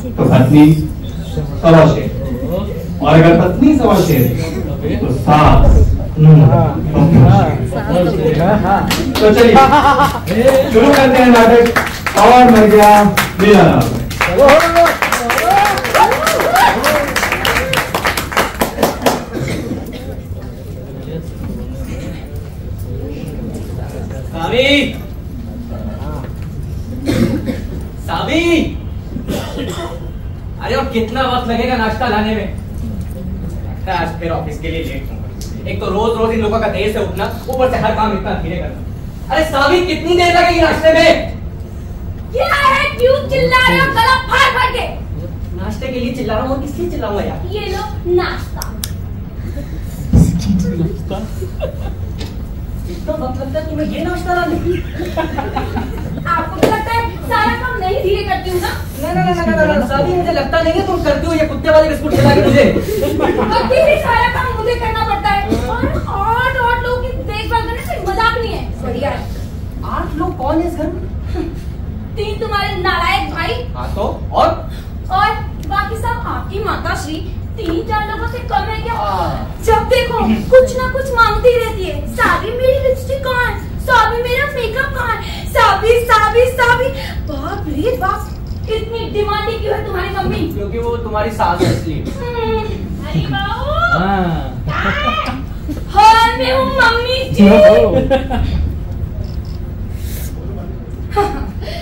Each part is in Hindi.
तो पत्नी 1.25 शेर, और अगर पत्नी 1.25 शेर तो सास। तो चलिए शुरू करते हैं नाटक और मर गया मेरा नाम। सावी, अरे और कितना वक्त लगेगा नाश्ता लाने में? आज फिर ऑफिस के लिए लेट हूँ। एक तो रोज रोज इन लोगों का देर से उठना, ऊपर से हर काम इतना धीरे करना। अरे सावी, कितनी देर लगेगी नाश्ते में? क्या है, क्यों चिल्ला रहे हो? गला फाड़ फाड़ के। नाश्ते के लिए चिल्ला रहा हूँ, किस लिए चिल्लाऊंगा यार? ये लो नाश्ता। इतना वक्त लगता है तुम्हें ये नाश्ता लाने? आपको भी लगता है सारा काम नहीं धीरे करती हूँ ना? ना, सावी मुझे लगता नहीं है तुम करती हो ये कुत्ते वाले बिस्कुट खिला के मुझे। कभी भी सारा काम मुझे करना पड़ता है, और 8 लोगों की देखभाल करने से मजाक नहीं है। बढ़िया है। 8 लोग कौन है इस घर में? 3 तुम्हारे नालायक भाई, हाँ तो और बाकी सब आपकी माता श्री। 3-4 लोगों से कम है क्या? जब देखो कुछ ना कुछ मांगती रहती है। साबी मेरी लिपस्टिक कहाँ है? साबी मेरा मेकअप कहाँ है? साबी साबी साबी। बाप रे बाप, इतनी डिमांडिंग क्यों है तुम्हारी मम्मी? क्योंकि वो तुम्हारी सास है इसलिए। अरे बाबू, हाँ मैं हूँ मम्मी जी।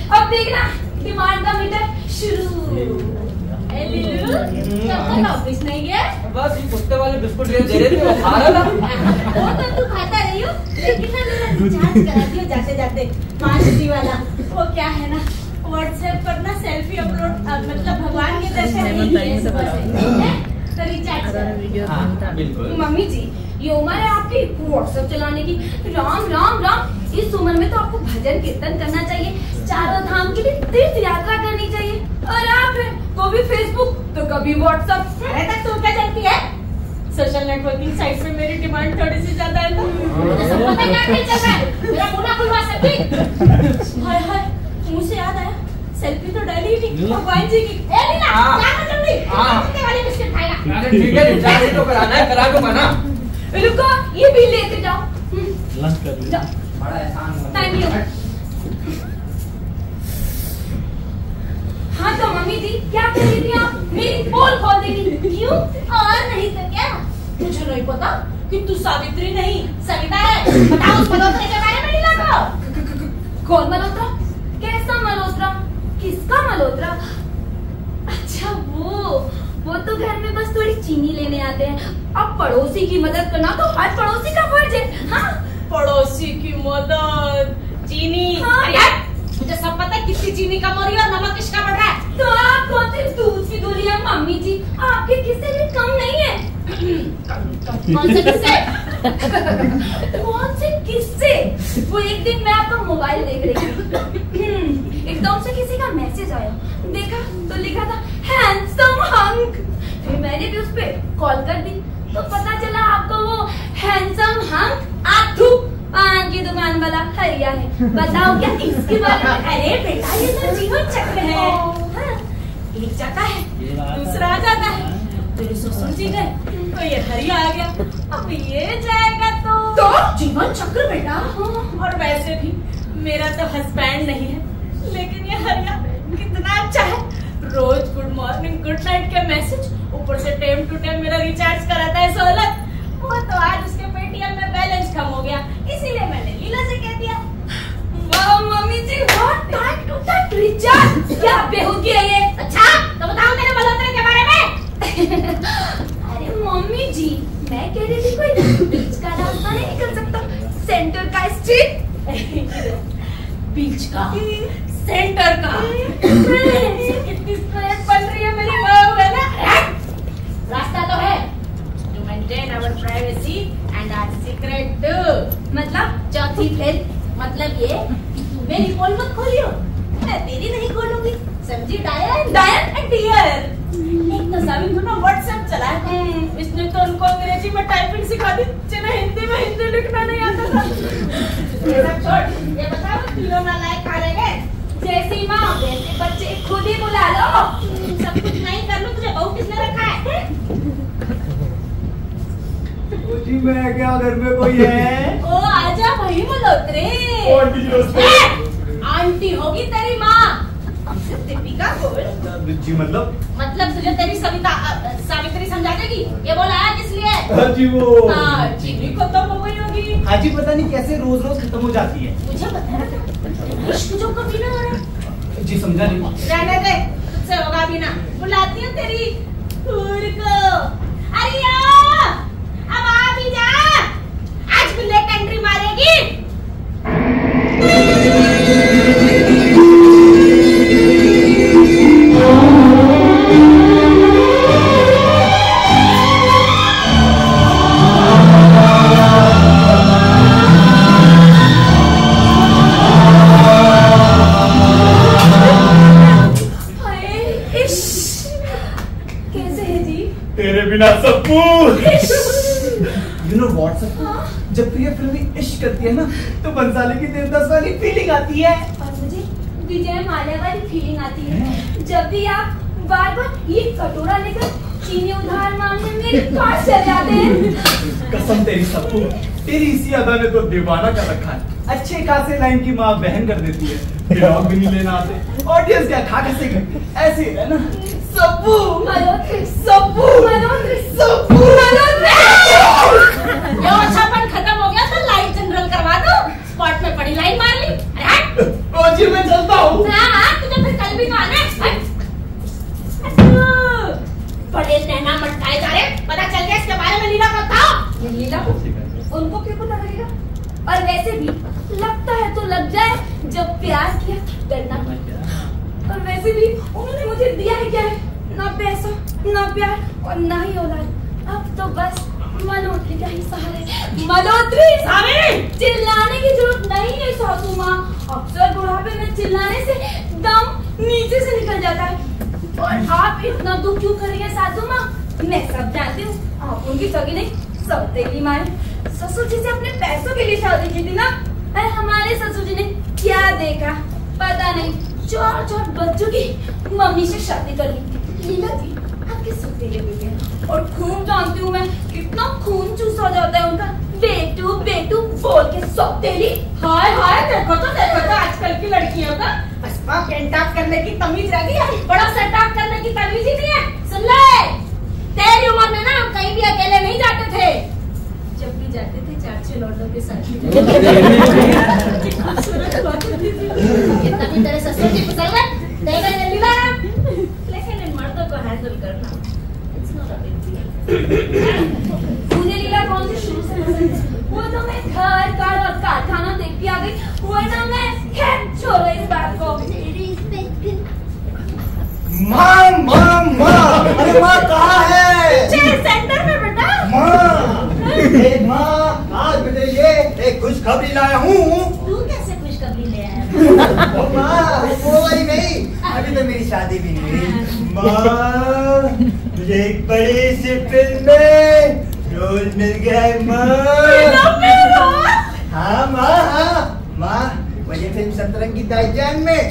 अब देखना डिमांड का मीटर शुरू। ऑफिस नहीं गया? बस ये कुत्ते वाले बिस्कुट दे रहे थे, वो खा रहा था। वो तो तू खाता रही हो, लेकिन ना मेरा रिचार्ज करा दियो जाते जाते 5G वाला। वो क्या है ना, व्हाट्सएप पर ना सेल्फी अपलोड, मतलब भगवान के दर्शन नहीं है तो रिचार्ज करा। बिल्कुल मम्मी जी, ये उम्र है आपकी व्हाट्सएप चलाने की। राम राम राम, इस उम्र में तो आपको भजन कीर्तन करना चाहिए, चारों धाम के लिए तीर्थ यात्रा करनी चाहिए। और आप कभी फेसबुक तो कभी व्हाट्सएप। अरे तक तो क्या चलती है? सोशल नेटवर्किंग साइट पे मेरी डिमांड थोड़ी सी ज्यादा है। मुझे सब पता नहीं चल रहा है, मेरा मुंह ना खुलवा सकती। हाय हाय, मुंह से याद आया, सेल्फी तो डाली नहीं भगवान जी की। ए लीला, क्या कर जल्दी, कुत्ते वाले बिस्किट खाएगा। अरे ठीक है, रिचार्ज तो कराना है, करा दूंगा ना। रुको, ये भी लेके जाओ। लंच कर लो। बड़ा एहसान हुआ। Thank you. हाँ तो मम्मी जी, क्या कर रही थी आप? मेरी पोल खोल देगी। क्यों? और नहीं तो क्या? मुझे नहीं पता कि तू सावित्री नहीं सविता है। बताओ उस मल्होत्रा के बारे में लीला को। कौन मल्होत्रा? कैसा मल्होत्रा? किसका मल्होत्रा? अच्छा वो तो घर में बस थोड़ी चीनी लेने आते हैं। अब पड़ोसी की मदद करना तो हर पड़ोसी का फर्ज है। हाँ, पड़ोसी की मदद, चीनी। हाँ यार, मुझे सब पता है कितनी चीनी कम हो रही है और नमक किसका बढ़ रहा है। तो आप कौन से दूध की गोली है मम्मी जी? आपके किस्से भी कम नहीं है। कौन से किस्से? कौन से किस्से? वो एक दिन मैं आपका मोबाइल देख रही थी, एकदम से किसी का मैसेज आया, देखा तो लिखा था हैंडसम हंक। फिर मैंने भी उस पे कॉल कर दी तो पता चला आपको वो हैंडसम हंक आथू पान की दुकान वाला हरिया है। बताओ क्या इसके बारे में? अरे बेटा, ये तो जीवन चक्र है। हाँ, एक जाता है दूसरा आ जाता है, तेरे ससुर जी गए तो ये हरिया आ गया, अब ये जाएगा तो जीवन चक्र बेटा। और वैसे भी मेरा तो हस्बैंड नहीं है, लेकिन ये हरिया कितना अच्छा है। रोज गुड मॉर्निंग गुड नाइट के मैसेज, ऊपर से टाइम टू टाइम मेरा रिचार्ज कराता है सहूलत। वो तो आज उसके पेटीएम में बैलेंस कम हो गया, इसीलिए मैंने लीला से कह दिया। वाह mummy ji, what time to time recharge, क्या बेहूदगी है ये। अच्छा तो बताओ मेरे मल्होत्रा के बारे में। अरे मम्मी जी, मैं कह रही थी कोई बीच का रास्ता नहीं निकल सकता, सेंटर का स्ट्रीट। बीच का सेंटर का कितनी स्ट्रेट बन रही है मेरी बहू है ना। रास्ता तो है, to maintain our privacy and our secret too। मतलब चौथी फेल, मतलब ये कि तू मेरी पोल मत खोलियो, मैं तेरी नहीं खोलूंगी, समझी डायन? डायन एंड डियर। एक तो साबिन को ना व्हाट्सएप चला है, इसने तो उनको अंग्रेजी में टाइपिंग सिखा दी, जिन्हें हिंदी में हिंदी लिखना नहीं आता था। ये सब छोड़, ये बताओ तीनों नालायक खा रहे हैं। जैसी माँ वैसे बच्चे खुद ही बुला लो। सब मैं क्या, घर में कोई है? ओ आजा भाई मल्होत्रे। आंटी होगी तेरी माँ। दीपिका बोल। जी मतलब तुझे तेरी सावित्री समझा देगी। ये बोला है किस लिए? जी वो चीनी खत्म हो गई होगी। हाजी पता नहीं कैसे रोज रोज खत्म हो जाती है। मुझे पता है इश्क जो कभी ना हो रहा। जी समझा नहीं। रहने दे, तुझसे होगा भी ना। बुलाती हूँ तेरी हूर को। अरे अब आ भी जा। आज भी लेट एंट्री मारेगी। सप्पू, you know what सप्पू? जब प्रिया फिल्मी इश्क करती है ना तो बंसाली की देवदास वाली फीलिंग आती है। और मुझे विजय माल्या वाली फीलिंग आती है जब भी आप बार बार ये कटोरा लेकर चीनी उधार मांगने मेरे पास चले जाते हैं। कसम तेरी सप्पू, तेरी इसी अदा ने तो दीवाना कर रखा है। अच्छे खासे लाइन की माँ बहन कर देती है, फिर आप भी नहीं लेना आते। ऑडियंस क्या खा कैसे ऐसे है ना। सप्पू मल्होत्रे, सप्पू मल्होत्रे, सप्पू मल्होत्रे। ये अच्छापन खत्म हो गया तो लाइन जनरल करवा दो। स्पॉट में पड़ी लाइन मार ली। अरे ओ जी मैं चलता हूँ। हाँ, तुझे फिर कल भी तो आना है। बड़े नैना मटकाए जा रहे। पता चल गया इसके बारे में लीला को बताओ। ये लीला को उनको क्यों पता लगेगा? और वैसे भी लगता है तो लग जाए, जब प्यार किया डरना पड़ता। और वैसे भी उन्होंने मुझे दिया है क्या है? ना पैसा, ना प्यार और ना ही औलाद। अब तो बस मल्होत्री का ही सहारा है। मल्होत्री सामने चिल्लाने की जरूरत नहीं है सासू माँ। अक्सर बुढ़ापे में चिल्लाने से दम नीचे से निकल जाता है। और आप इतना दुख क्यों कर रही हैं सासू माँ? मैं सब जानती हूँ। आप उनकी सगी नहीं, सौतेली माँ है। ससुर जी से अपने पैसों के लिए शादी की थी ना। अरे हमारे ससुर जी ने क्या देखा पता नहीं, 4 बच्चों की मम्मी से शादी कर ली। लीला जी आपके सौतेले बेटे हैं और खून जानती हूँ मैं, कितना खून चूसा जाता है उनका। बेटू बेटू बोल के सौतेली। हाय हाय, देखो तो आजकल की लड़कियों का बस पेंट ऑफ करने की तमीज रह गई है, बड़ा सेट ऑफ करने की तमीज ही नहीं है। सुन ले, तेरी उम्र में ना हम कहीं भी अकेले नहीं जाते थे। जब भी जाते थे 4-6 लौंडों के साथ। इतना भी तेरे ससुर जी कुचल गए, देगा ये लीला। लेकिन इन मर्दों को हैंडल करना it's not a big deal. मुझे लीला कौन सी शुरू से पसंद है? वो तो मैं घर कार और कारखाना देख के आ गई, वरना मैं खैर छोड़ो इस बात को। माँ माँ माँ, अरे माँ कहाँ है? सेंटर में बेटा। माँ आज मुझे ये एक खुशखबरी लाया हूँ। तू कैसे खुशखबरी ले आया? माँ वो वाली नहीं, अभी तो मेरी शादी भी नहीं हुई। माँ मुझे एक बड़ी सी फिल्म में रोल मिल गया है माँ। हाँ माँ, हाँ माँ, मुझे फिल्म सतरंगी दाईजान में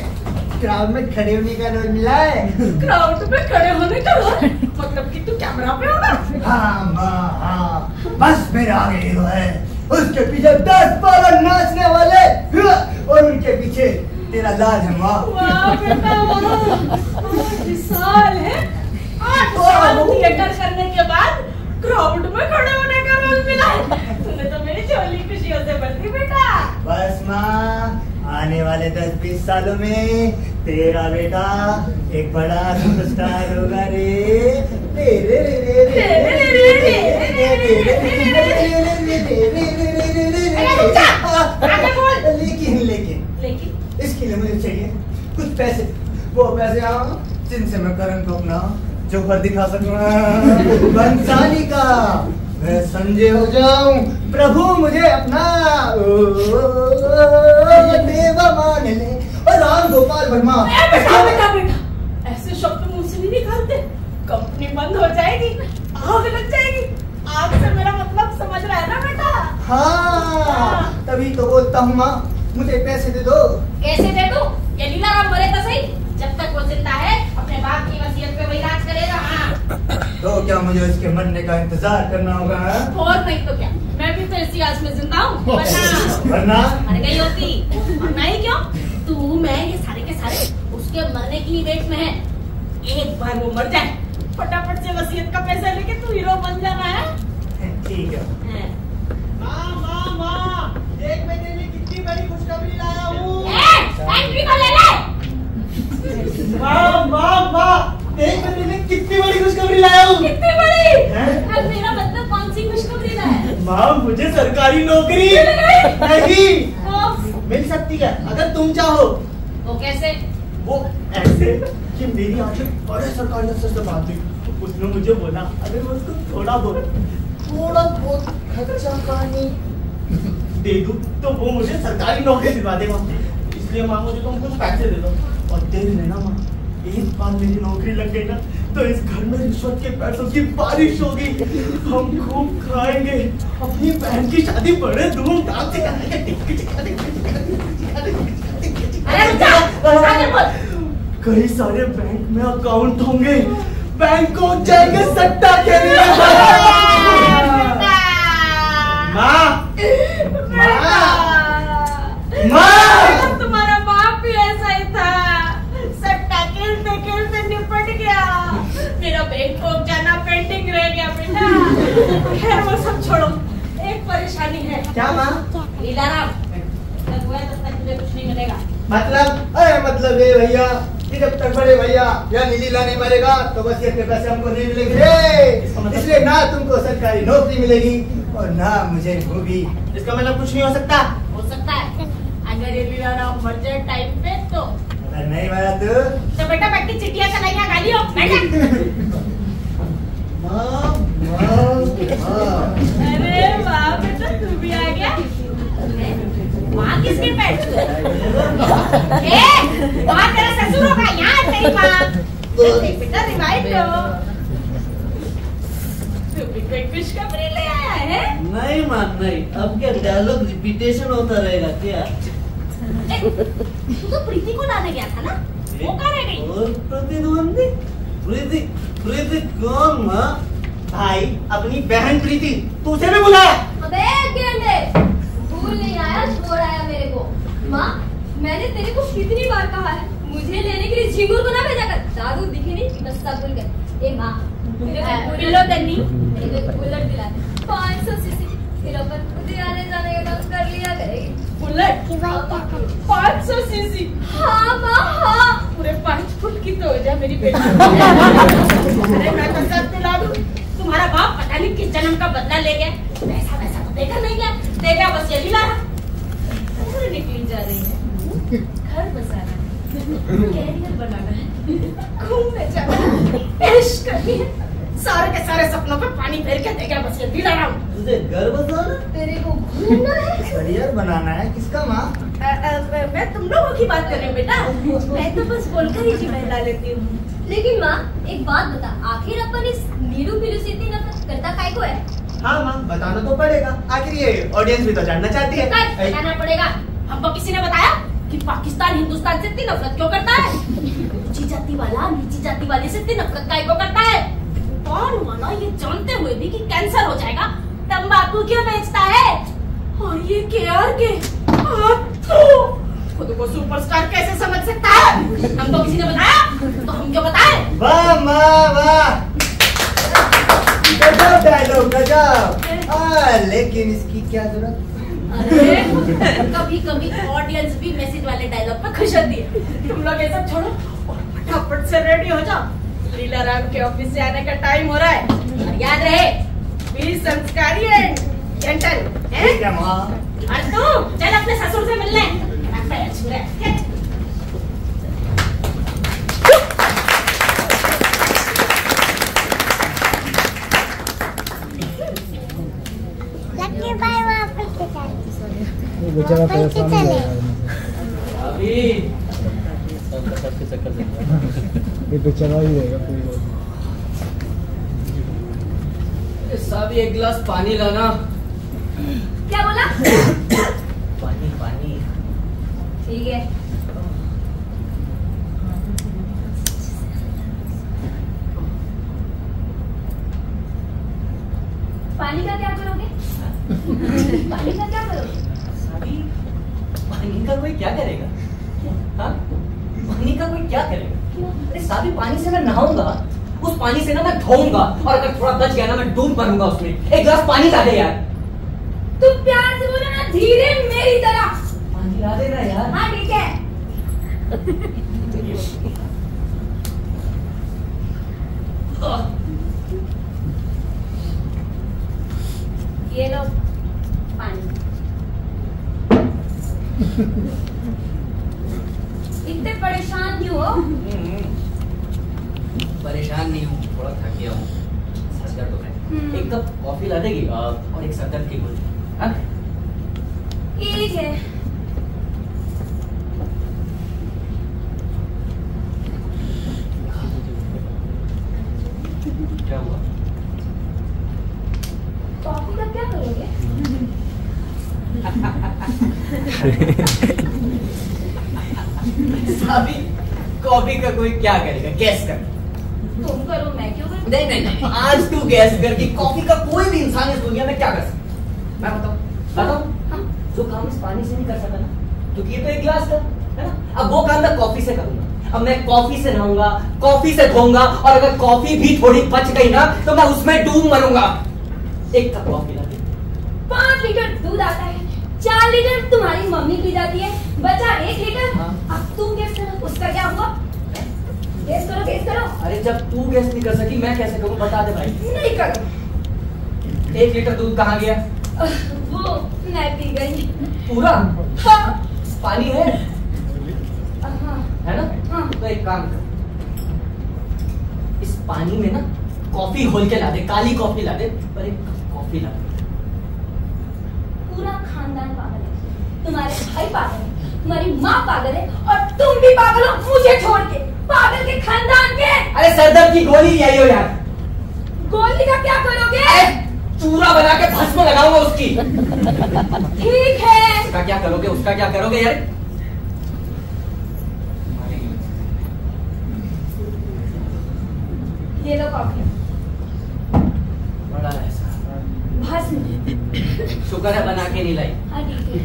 क्राउड में खड़े होने का रोल मिला है। क्राउड में खड़े होने का रोल? मतलब कि तू कैमरा पे होगा? हाँ माँ हाँ, बस मेरा आगे हीरो है, उसके पीछे 10-12 नाचने वाले और उनके पीछे तेरा लाल है माँ। वाह बेटा वाह, 8 साल है, 8 साल थिएटर करने के बाद क्राउड में खड़े होने का रोल मिला है। तूने तो मेरी झोली खुशियों से भर दी बेटा। बस माँ, आने वाले 10-20 सालों में तेरा बेटा एक बड़ा सुपरस्टार होगा रे। लेकिन इसके लिए मुझे चाहिए कुछ पैसे। वो पैसे जिनसे मैं करण को अपना जोहर दिखा सकूं, बंसाली का मैं संजय हो जाऊं, प्रभु मुझे अपना देवा मान ले और राम गोपाल वर्मा। बेटा बेटा बेटा, ऐसे शब्द मुंह से नहीं निकालते, कंपनी बंद हो जाएगी, आग लग जाएगी। आग से मेरा मतलब समझ रहा है ना बेटा? हाँ तभी तो बोलता हूँ माँ, मुझे पैसे दे दो। कैसे दे दूं? ये लीला राम मरे तो सही, जब तक वो जिंदा है अपने बाप की वसीयत पे वही राज करेगा। हाँ तो क्या मुझे उसके मरने का इंतजार करना होगा? और नहीं तो क्या, मैं भी तो इसी आस में जिंदा हूँ, वरना मर गई होती। और नहीं क्यों, तू मैं ये सारे के सारे उसके मरने की ही वेट में है। एक बार वो मर जाए, फटाफट से वसीयत का पैसा लेके तू हीरो बन जाना है। ठीक है। माँ, देख मैं तेरे लिए कितनी बड़ी खुशखबरी लाया हूँ। एंट्री को ले ले। माँ, देख मैं तेरे लिए कितनी बड़ी खुशखबरी लाया हूँ। कितनी बड़ी? अब मेरा मतलब कौन सी खुशखबरी है? माँ, मुझे सरकारी नौकरी नहीं मिल सकती है अगर तुम चाहो। वो कैसे? वो ऐसे कि मेरी आंखें बड़े सरकारी अफसर से बात हुई, उसने मुझे बोला अगर मैं उसको थोड़ा बहुत खर्चा पानी दे दूं तो वो मुझे सरकारी नौकरी दिलवा देगा। इसलिए माँ मुझे तुम कुछ पैसे दे दो। और देख लेना माँ, एक बार मेरी नौकरी लग गई ना तो इस घर में रिश्वत के पैसों की बारिश होगी। हम खूब खाएंगे, अपनी बहन की शादी बड़े धूमधाम से करेंगे। कई सारे बैंक में अकाउंट होंगे, बैंक को जाएंगे सट्टा खेलने। माँ, तुम्हारा बाप भी ऐसा ही था, सट्टा खेलते खेलते निपट गया। मेरा बैंक को जाना पेंडिंग रह गया बेटा। खैर वो सब छोड़ो, एक परेशानी है। क्या माँ? लीलाराम, तब तक तुझे कुछ नहीं मिलेगा। मतलब ये भैया कि जब तक बड़े भैया या नीलीला नहीं मरेगा तो बस ये पैसे हमको नहीं मिलेंगे। इसलिए ना तुमको सरकारी नौकरी मिलेगी और ना मुझे वो भी। इसका मतलब कुछ नहीं हो सकता। हो सकता है अगर ये लीलाराम मर जाए टाइम पे तो। अगर नहीं मरा तो बेटा बैठ के चिट्ठियां चलाइया गाली हो बैठ। अरे वाह बेटा तू भी आ गया। वहाँ किसके बैठ वहाँ तेरा ससुर होगा, यहाँ तेरी माँ। बेटा रिवाइव लो। तू भी कोई खुशखबरी ले आया है? नहीं माँ नहीं, अब क्या डायलॉग रिपीटेशन होता रहेगा क्या? तू तो प्रीति को लाने गया था ना, वो कहाँ रह गई? और प्रतिद्वंदी प्रीति कौन माँ? भाई अपनी बहन प्रीति, तू उसे भी बुलाया? अबे गेंडे, भूल नहीं आया, छोड़ आया मेरे को। माँ, मैंने तेरे को कितनी बार कहा है मुझे लेने के लिए झिंगुर को ना भेजा कर। दादू दिखे नहीं बस सब भूल गए। ए माँ, बुलेट दन्नी, मेरे को बुलेट दिला दे 500 सीसी, फिर अपन खुद आने जाने का काम कर लिया करेगी। Bullet 500 CC. हाँ माँ हाँ, पूरे 5 फुट की तो हो जा मेरी बेटी। अरे मैं तो सब दिला दूं। तुम्हारा बाप पता नहीं किस जन्म का बदला ले गया। वैसा तो देखा नहीं गया, देखा बस ये भी ला निकली जा रही है। घर बसाना है, कैरियर बनाना है, घूमने जाना है, ऐश करनी है, सारे के सारे सपनों पे पानी फेर के देखा बस ये भी ला रहा हूँ। तुझे घर बसाना? तेरे को घूमना है। करियर बनाना है। किसका माँ? मैं तुम लोगों की बात कर रही हूँ बेटा, मैं तो बस बोलकर ही जी बहला लेती हूँ। लेकिन माँ एक बात बता, आखिर अपन इस नीलू पीलू से इतनी नफरत करता काहे को है? हाँ माँ बताना तो पड़ेगा, आखिर ये ऑडियंस भी तो जानना चाहती है। बताना पड़ेगा। हमको किसी ने बताया कि पाकिस्तान हिंदुस्तान से इतनी नफरत क्यों करता है? ऊंची जाति वाला नीची जाति वाले से इतनी नफरत काहे को करता है? कौन वाला ये जानते हुए भी कि कैंसर हो जाएगा तंबाकू क्यों बेचता है? और ये केआर के खुद को सुपरस्टार कैसे समझ सकता है? हमको किसी ने बताया तो हम क्यों बताए? वाह माँ वाह, गजब डायलॉग गजब। लेकिन इसकी क्या जरूरत? अरे कभी कभी ऑडियंस भी मैसेज वाले डायलॉग पे खुश होती है। तुम लोग ये सब छोड़ो और फटाफट से रेडी हो जाओ, लीलाराम के ऑफिस से आने का टाइम हो रहा है। और याद रहे बी संस्कारी है, जेंटल है। ठीक है माँ। और तू चल अपने ससुर से मिलने। बेचारा परेशान हो गया अभी ये बेचारा ही रहेगा पूरी बात। सब एक गिलास पानी लाना। क्या बोला? पानी पानी। ठीक है। पानी का क्या करोगे? साबी, पानी का कोई क्या करेगा? हाँ? पानी का कोई क्या करेगा? अरे साबी, पानी से मैं नहाऊंगा, उस पानी से ना मैं धोऊंगा, और अगर थोड़ा बच गया ना मैं डूब मरूंगा उसमें। एक गिलास पानी ला दे यार। तू प्यार से बोलो ना, धीरे मेरी तरह। पानी ला दे ना यार। हाँ ठीक है। ये लो पानी। इतने परेशान क्यों हो? परेशान नहीं हूँ, थोड़ा थक गया हूँ, सर दर्द हो रहा है। एक कप कॉफी ला देगी और एक सर दर्द की गोली। हाँ? ठीक है। क्या हुआ? कॉफी का क्या करोगे? साबी, कॉफी का कोई क्या करेगा? गैस कर। तुम करो, मैं क्यों करूं? नहीं नहीं नहीं, आज तू गैस कर कि कॉफी का कोई भी इंसान इस दुनिया में क्या कर सकता? मैं बताऊं? जो काम इस पानी से नहीं कर सकता ना, क्योंकि ये तो एक गिलास था, है ना? अब वो काम मैं कॉफी से करूंगा। अब मैं कॉफी से नहाऊंगा, कॉफी से धोऊंगा, और अगर कॉफी भी थोड़ी बच गई ना तो मैं उसमें डूब मरूंगा। एक कप कॉफी ला दे। 5 लीटर दूध आता है, 4 लीटर तुम्हारी मम्मी पी जाती है, बचा 1 लीटर। हाँ। अब तुम गैस करो, उसका क्या हुआ? गैस करो, गैस करो। अरे जब तू गैस नहीं कर सकी मैं कैसे करूं? बता दे भाई। नहीं करो। 1 लीटर दूध कहाँ गया? वो मैं पी गई। पूरा? हाँ। पानी है, हाँ। है ना? हाँ। तो एक काम कर, इस पानी में ना कॉफी घोल के ला दे, काली कॉफी ला दे, पर एक कप कॉफी ला दे। पूरा खानदान पागल है, तुम्हारे भाई पागल है, तुम्हारी माँ पागल है, और तुम भी पागल हो मुझे छोड़ के, पागल के खानदान के। अरे सरदर्द की गोली ले आई हो यार। गोली का क्या करोगे? अरे चूरा बना के भस्म लगाऊंगा उसकी। ठीक है। उसका क्या करोगे? उसका क्या करोगे यार? ये लो कॉफी। बड़ा ऐसा भस्म। शुक्र है बना के नहीं लाई। हाँ ठीक है।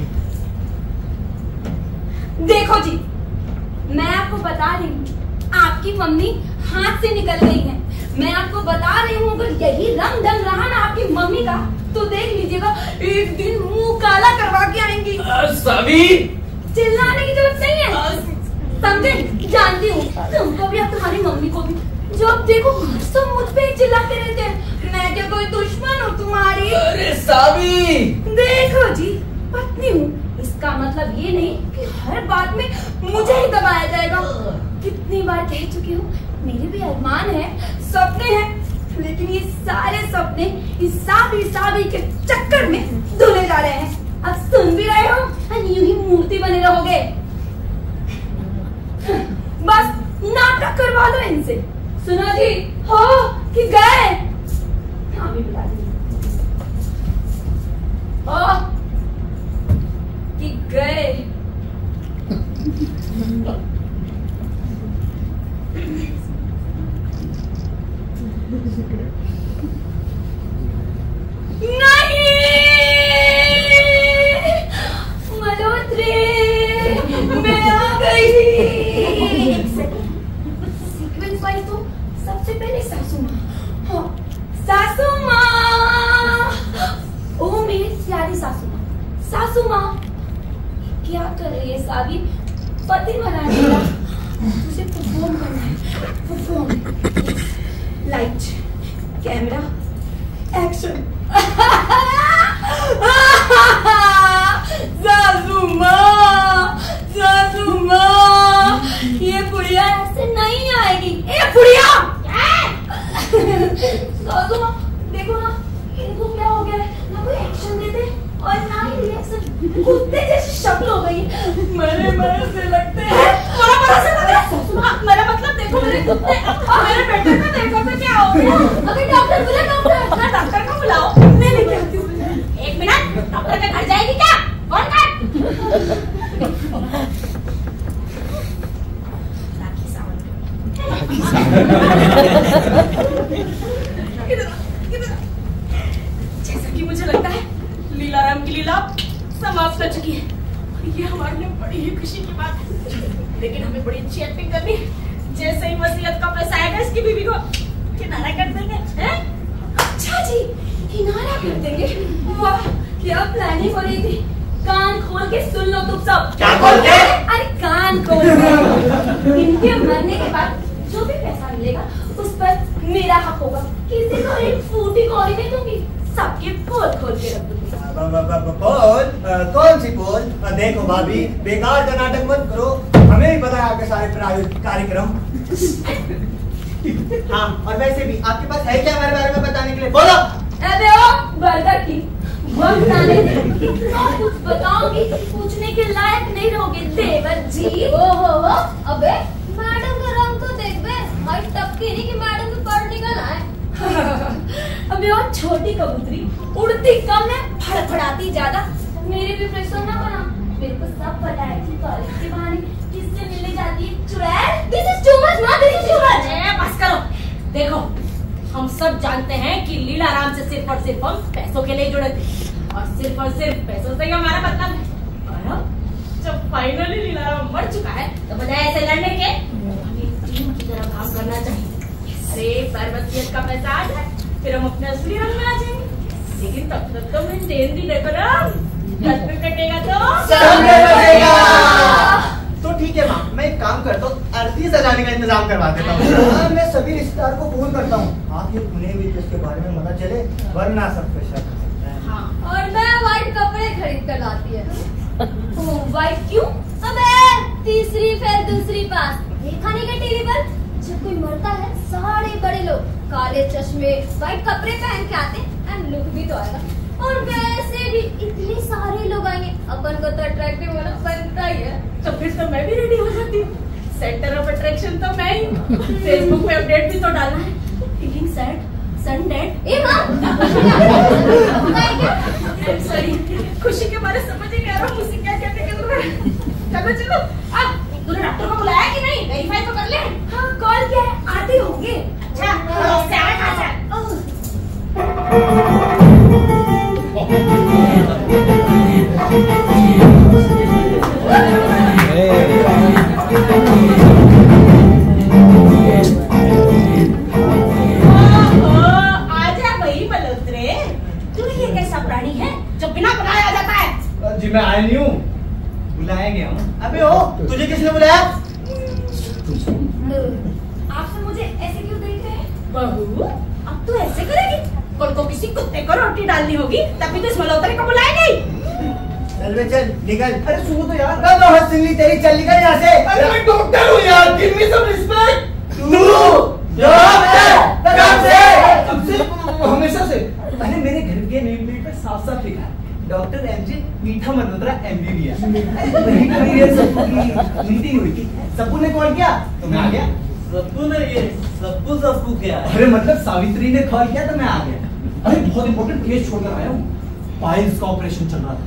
देखो जी, मैं आपको बता रही हूँ, आपकी मम्मी हाथ से निकल गई है। मैं आपको बता रही हूँ, अगर यही रंग ढंग रहा ना आपकी मम्मी का, तो देख लीजिएगा एक दिन मुंह काला करवा के आएंगी। सभी चिल्लाने की जरूरत नहीं है, समझे? जानती हूँ तुमको भी और तुम्हारी मम्मी को भी। जब देखो सब मुझ पे ही चिल्लाते रहते हैं। मैं क्या कोई दुश्मन हूँ तुम्हारी? अरे साबी, देखो जी, पत्नी हूँ, इसका मतलब ये नहीं कि हर बात में मुझे ही दबाया जाएगा। कितनी बार कह चुकी हूँ, मेरे भी अरमान है, सपने हैं, लेकिन ये सारे सपने इस साबी के चक्कर में धुले जा रहे हैं। अब सुन भी रहे हो और यूं ही मूर्ति बने रहोगे। बस नाटक करवा लो इनसे। सुनो जी, हो कि गए? हाँ भी बुला दी। हो कि गए? नहीं, मल्होत्री, मैं आ गई। सीक्वेंस वाली तो सबसे पहले सासू माँ। हाँ, सासू माँ। ओ मेरी प्यारी सासू माँ, सासू माँ, क्या कर रही है साबी? पति मना दिया, तुझे परफॉर्म करना है। परफॉर्म। Light, camera, action. सासू माँ, सासू माँ, ये बुढ़िया ऐसे नहीं आएगी। ए बुढ़िया! सासू माँ, देखो ना, इनको क्या हो गया है? ना कोई एक्शन देते और ना ही रिएक्शन। कुत्ते जैसी शक्ल हो गई। मरे मरे से लगते हैं। मरा मरा से लग रहा है। सासू माँ, मेरा मतलब देखो मेरे कुत्ते और मेरे बेटे को देखो तो क्या हो गया? अगर डॉक्टर बुला, डॉक्टर ना, डॉक्टर को बुलाओ। मैं लेके आती हूँ। 1 मिनट, डॉक्टर के घर जाएगी क्या? कौन कर? राखी सावंत। जैसा कि मुझे लगता है बड़ी ही खुशी की बात है, लेकिन हमें बड़ी अच्छी एक्टिंग करनी है। जैसे ही वसीयत का पैसा आएगा इसकी बीवी को किनारा कर देंगे, हैं? अच्छा जी, किनारा कर देंगे। वाह, क्या प्लानिंग हो रही थी। कान खोल के सुन लो तुम सब। क्या खोल के? अरे कान खोल के। इनके मरने के बाद जो भी पैसा मिलेगा उस पर मेरा हक होगा। किसी को एक फूटी कौड़ी नहीं दूंगी, सबके पोल खोल के रख दूंगी। पोल? कौन सी पोल? देखो भाभी, बेकार का नाटक मत करो, हमें भी पता है आपके सारे प्रायोजित कार्यक्रम। हाँ, और वैसे भी आपके पास है क्या मेरे बारे में बताने के लिए? बोलो। अबे ओ बर्गर की वक्त आने दे, मैं कुछ बताऊंगी, पूछने के लायक नहीं रहोगे देवर जी। ओहो, अबे मैडम का रंग तो देख बे, भाई टपकी नहीं कि मैडम के पर निकल आए। अबे और छोटी कबूतरी उड़ती कम है, फड़फड़ाती ज्यादा। मेरी भी प्रेशर ना बना, मेरे को सब पता है कि कॉलेज के बहाने किससे मिलने जाती है चुड़ैल। This is too much, not this is too much. बस करो। देखो, हम सब जानते हैं कि लीलाराम से सिर्फ और सिर्फ हम पैसों के लिए जुड़े थे, और सिर्फ पैसों से ही हमारा मतलब है। और अब जब फाइनली लीलाराम मर चुका है, तो बजाय ऐसे लड़ने के हमें टीम की तरह काम करना चाहिए। अरे पर वसीयत का पैसा आ जाए, फिर हम अपने असली रंग में आ जाएंगे। लेकिन तब तक तो मेंटेन भी देखो ना, कट पे कटेगा तो ठीक है माँ, मैं एक काम करता हूँ, अर्थी सजाने का इंतजाम करवा देता हूँ। हाँ, मैं सभी रिश्तेदार को फोन करता हूँ, आखिर उन्हें भी इसके बारे में पता चले, वरना सब पे शक हो सकता है। हाँ। और मैं व्हाइट कपड़े खरीद कर लाती है। व्हाइट क्यों? अबे तीसरी फिर दूसरी पास देखा नहीं क्या टीवी पर? जब कोई मरता है सारे बड़े लोग काले चश्मे व्हाइट कपड़े पहन के आते हैं, एंड लुक भी तो आएगा। और वैसे भी इतने सारे लोग आएंगे, अपन को तो अट्रैक्टिव होना बनता ही है। तो फिर तो मैं भी रेडी हो जाती हूँ। सेंटर ऑफ अट्रैक्शन तो मैं ही। फेसबुक पे अपडेट भी तो डालना है, फीलिंग सैड, सन डेड। ए माँ, सॉरी, खुशी के बारे समझ ही नहीं आ रहा मुझसे क्या कहने के लिए। चलो चलो, अब तूने डॉक्टर को बुलाया कि नहीं? वेरीफाई तो कर ले। हाँ कॉल किया है, आते होंगे। अच्छा, इससे आवे कहाँ से? आजा भाई मल्होत्रे, तू ये कैसा प्राणी है जो बिना बुलाए आ जाता है? जी मैं आया नहीं हूँ, बुलाया गया हूँ। अबे ओ, तुझे किसने बुलाया? आप सब मुझे ऐसे क्यों देख रहे हैं? बहू, अब तू ऐसे करेगी? कल को किसी कुत्ते को रोटी डालनी होगी, तभी तो इस मल्होत्रे को बुलाएगी। चल बे चल, निकल। अरे सुनो तो यार। बहुत सिंगली तेरी, चल निकल यहाँ से। अरे मैं डॉक्टर हूँ यार, गिव मी सम रिस्पेक्ट। कब से? हमेशा से। अरे मेरे घर के नेम प्लेट पे साफ साफ लिखा है, डॉक्टर एमजे मीठा मल्होत्रा MBBS। वहीं पर ये सबू की मीटिंग हुई थी, सबू ने कॉल किया तो मैं आ गया। सब्बू ने ये सब्बू क्या है? अरे मतलब सावित्री ने कॉल किया तो मैं आ गया। अरे बहुत इंपॉर्टेंट केस छोड़कर आया हूँ, पाइल्स का ऑपरेशन चल रहा था।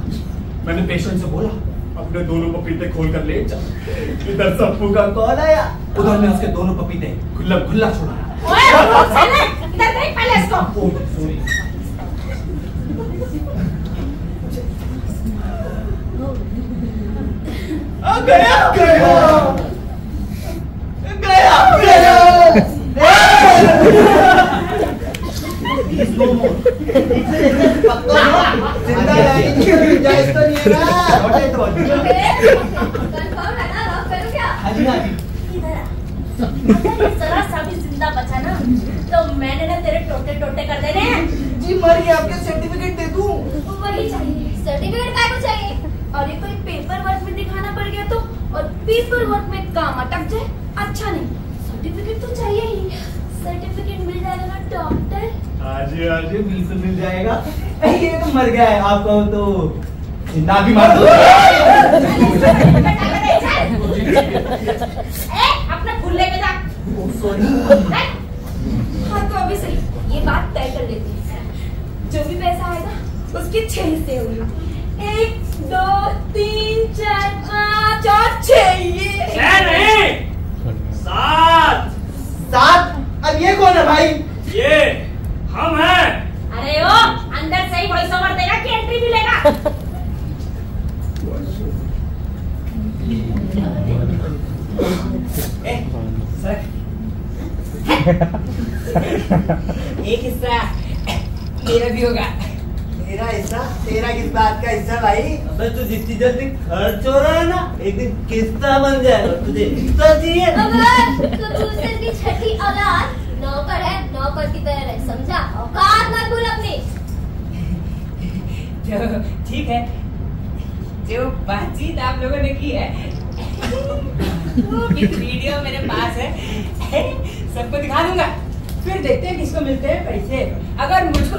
मैंने पेशेंट से बोला अपने दोनों पपीते खोल कर ले जा। इधर सप्पू का कॉल आया, उधर में उसके दोनों पपीते खुला खुला छोड़ाया। ओए, चले, इधर देख पहले इसको। सॉरी। गया जिंदा रहने की गुंजाइश तो नहीं है ना? कंफर्म है ना? लॉक करूं क्या? हाँ जी हाँ जी। इधर आ। अगर जरा सा भी जिंदा बचा ना, तो मैंने ना तेरे टोटे टोटे कर देने हैं। जी मर गया, आपके सर्टिफिकेट दे दूं? वही चाहिए, सर्टिफिकेट काय को चाहिए? और ये कोई पेपर वर्क में दिखाना पड़ गया तो, और पेपर वर्क में काम अटक जाए, अच्छा नहीं। सर्टिफिकेट तो चाहिए ही। सर्टिफिकेट मिल जाएगा ना डॉक्टर? आज बिल्कुल मिल जाएगा। ये तो मर गया है, आपको तो जिंदा भी मार दो। अपना फूल लेके जा। हाँ तो अभी सही, ये बात तय कर लेते हैं। जो भी पैसा आएगा उसके 6 हिस्से होंगे। 1 2 3 4 5 और 6। ये नहीं, 7। अब ये कौन है भाई? ये हम हैं। अरे ओ, अंदर से ही वॉइस ओवर देगा कि एंट्री भी लेगा? सर एक हिस्सा मेरा भी होगा। तेरा हिस्सा? तेरा किस बात का हिस्सा भाई? अबे तू जितनी जल्दी खर्च हो रहा है ना, एक दिन किस्ता बन जाएगा। तुझे हिस्सा चाहिए? अगर तो दूसरे की छठी औलाद नौकर है, नौकर की तरह रह, समझा? औकात मत भूल अपनी। तो ठीक है, जो बातचीत आप लोगों ने की है वो वीडियो मेरे पास है, सबको दिखा दूंगा। फिर देखते हैं किसको मिलते हैं पैसे। अगर मुझको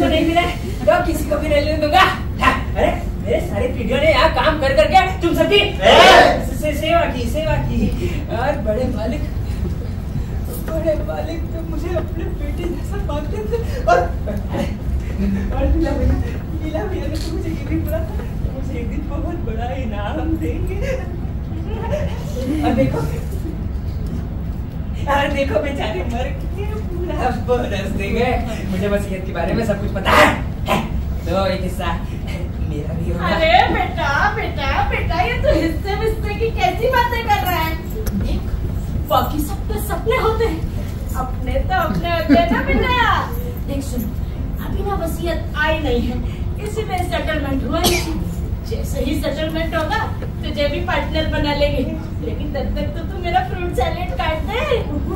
नहीं मिले तो किसी को भी नहीं लेने दूंगा। अरे मेरे सारे वीडियो ने यहाँ काम कर करके तुम सबकी सेवा की और बड़े मालिक तो मुझे अपने बेटे जैसा मानते थे। और लीला भैया ने तो मुझे ये भी बोला था मुझे एक दिन बहुत बड़ा इनाम देंगे। और देखो बेचारे मर के पूरा बोनस देंगे। मुझे वसीयत के बारे में सब कुछ पता है। तो एक हिस्सा मेरा भी होगा। अरे बेटा ये तो हिस्से विस्से की कैसी बातें कर रहा है? देख, बाकी सब तो सपने होते हैं, अपने तो अपने होते हैं ना बेटा। देख सुन, अभी ना वसीयत आई नहीं है, इसीलिए सेटलमेंट हुआ नहीं। जैसे ही सेटलमेंट होगा तुझे भी पार्टनर बना लेंगे, लेकिन तब तक तो तू मेरा फ्रूट सैलेड काट दे।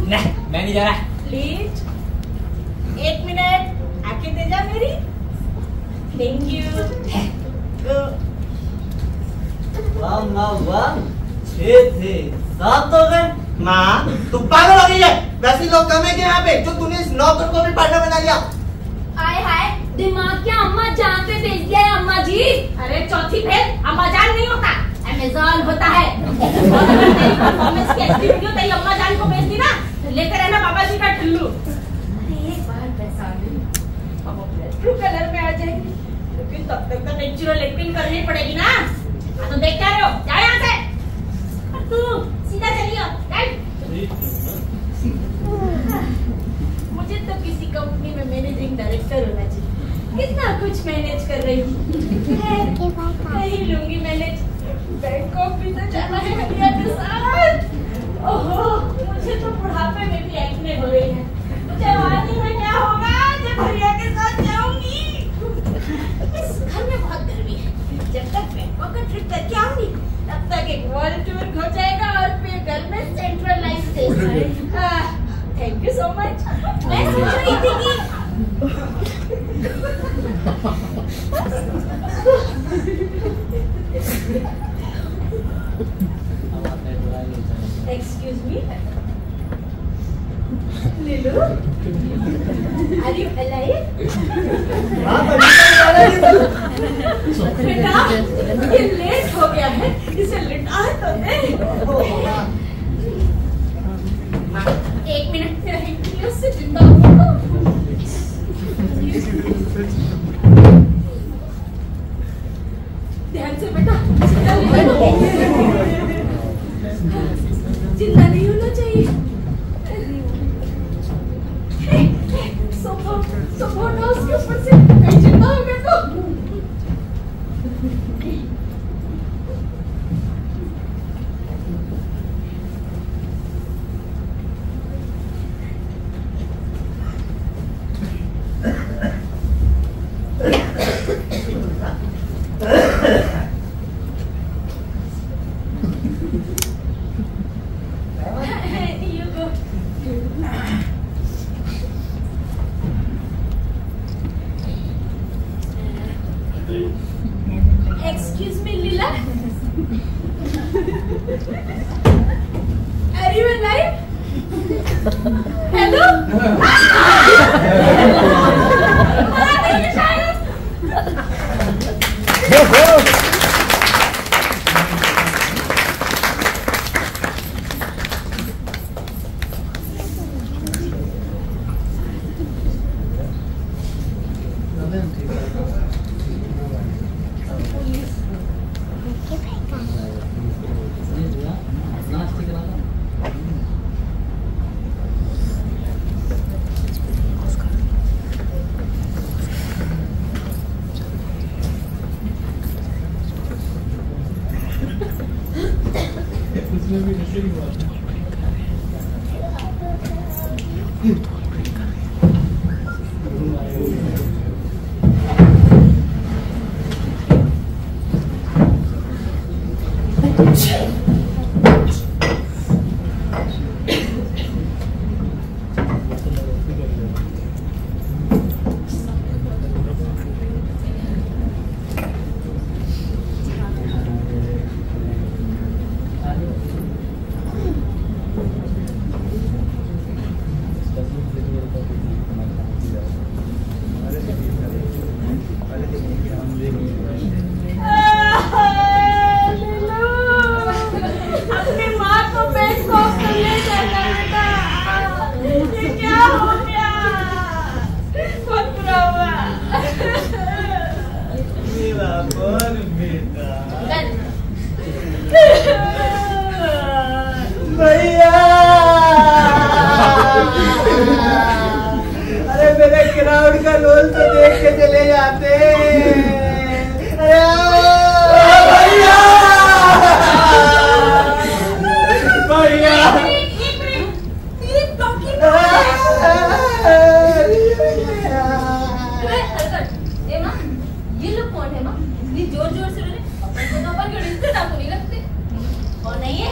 नहीं, मैं नहीं जा रहा। प्लीज 1 मिनट आके दे जा मेरी। Thank you. वाह 6 थे 7 हो गए। माँ तू पागल हो गई है? वैसे लोग कम है कि यहाँ पे जो तूने इस नौकर को भी पार्टनर बना लिया। हाय हाय, दिमाग क्या अम्मा जान पे भेज दिया है अम्मा जी। अरे चौथी फेल अम्मा जान नहीं होता, अमेज़न होता है। और अगर तेरी परफॉर्मेंस की अच्छी वीडियो तेरी अम्मा जान को भेज दी ना, तो लेकर रहना बाबा जी का ठुल्लू। अरे एक बार पैसा अब वो ट्रू कलर में आ जाएगी, लेकिन तब तक तो नेचुरल एक्टिंग करनी पड़ेगी ना। तो देख क्या रहे हो, जाओ यहाँ से। और तू सीधा चलियो। मुझे तो किसी कंपनी में मैनेजिंग डायरेक्टर होना चाहिए, इतना कुछ मैनेज कर रही हूँ। नहीं लूंगी मैनेज, बैंकॉक भी तो जाना है भैया के साथ। ओहो, मुझे तो बुढ़ापे में भी एक्ने हो रही है। जवानी में क्या होगा जब भैया के साथ जाऊंगी। इस घर में बहुत गर्मी है, जब तक बैंकॉक का ट्रिप करके आऊंगी तब तक एक वर्ल्ड टूर हो जाएगा और फिर घर में centralize. Thank you so much. मैं सोच रही थी कि excuse me Leelu, are you alive? बेटा ये लेट हो गया है, इसे लिटा तो दे। 1 मिनट में रहेंगी उससे जिंदा होगा। ध्यान से बेटा, जिंदा नहीं होना चाहिए। सोफा उसके ऊपर से कहीं जिंदा हो गया तो भैया अरे मेरे क्राउड का रोल तो देख के चले जाते। अरे भैया भैया ये लोग कौन है माँ? इतनी जोर जोर से रोने, अपन के रिश्ते टाकू नहीं लगते। और नहीं है?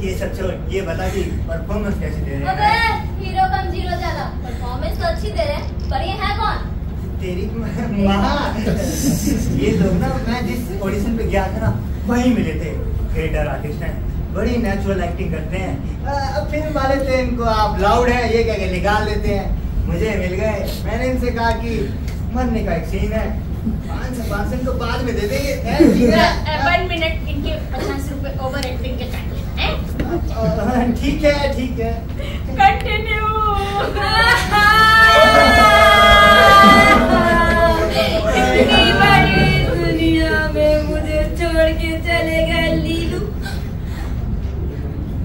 ये सब छोड़, ये बता कि परफॉर्मेंस कैसी दे रहे अबे हैं? हीरो कम जीरो ज्यादा, परफॉर्मेंस तो अच्छी दे रहे हैं, पर ये है कौन? तेरी माँ ये लोग ना, मैं जिस ऑडिशन पे गया था ना वहीं मिले थे। थिएटर आर्टिस्ट हैं, बड़ी नेचुरल एक्टिंग करते हैं। फिल्म वाले थे, इनको आप लाउड है ये कह के निकाल देते हैं। मुझे मिल गए, मैंने इनसे कहा कि मरने का एक सीन है, 500 को बाद में दे देंगे। ठीक है 1 मिनट, इनके 50 रुपए ओवर एक्टिंग के चाहिए। ठीक है ठीक है कंटिन्यू। इतनी बड़ी दुनिया में मुझे छोड़ के चले गए लीलू।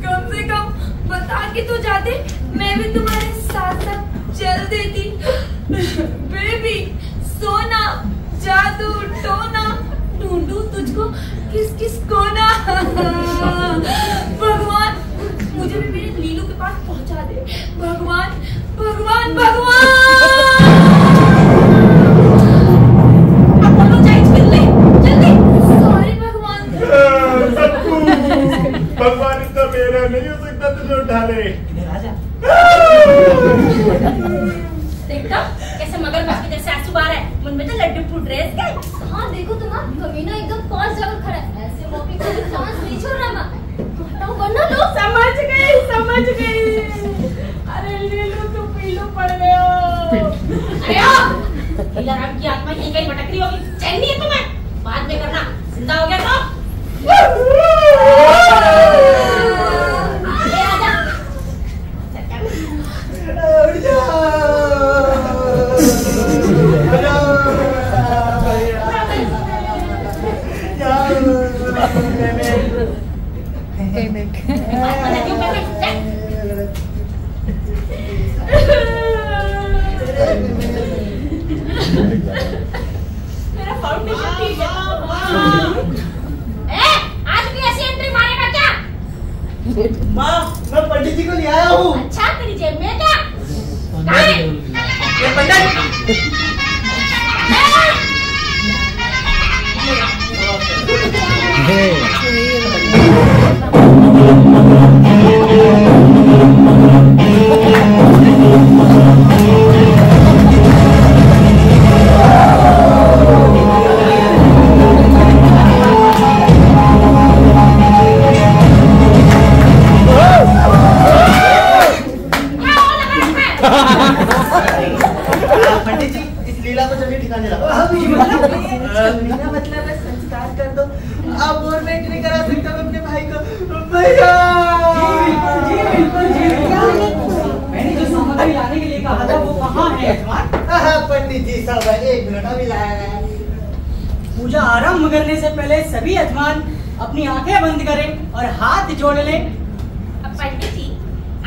कम से कम बता के तो जाते, मैं भी तुम्हारे साथ साथ चल देती। बेबी सोना जादू टोना, ढूंढू तुझको किस किस कोना। भगवान मुझे भी मेरे लीलू के पास पहुंचा दे। भगवान भगवान भगवान। अब बोलो जाइए जल्दी जल्दी। सॉरी भगवान। भगवान इतना मेरा नहीं हो सकता, तुझे उठा ले। देखता कैसे मगरमच्छ की जैसे आंसू बाहर है, मुंह में तो लड्डू फूट रहे हैं इसके। हाँ देखो तुम्हारा कमीना एकदम पास जाकर खड़ा है, ऐसे मौके पर चांस नहीं छोड़ रहा मैं। हटाओ वरना लोग समझ गई समझ गई। अरे लीलू तू पीलू पड़ गया। अरे ओ हीलाराम की आत्मा यहीं कहीं भटक रही होगी, चैन नहीं है तुम्हें? बाद में करना, जिंदा हो गया तो आजा। उठ जाओ। मेरा फाउंडेशन ठीक है। आज भी ऐसी एंट्री मारेगा क्या? माँ मैं पंडित जी को ले आया हूँ। अच्छा तेरी जेब में है क्या? कहाँ है? ये पंडित पंडित जी इस लीला को चलिए ठिकाने लगाओ। मतलब संस्कार कर दो। अब और मैं नहीं करा सकता अपने भाई को। भैया मैंने जो सामग्री लाने के लिए कहा था वो कहाँ है यजमान? पंडित जी सब 1 मिनट अभी लाया है। पूजा आरंभ करने से पहले सभी यजमान अपनी आंखें बंद करें और हाथ जोड़ लें, अब पंडित जी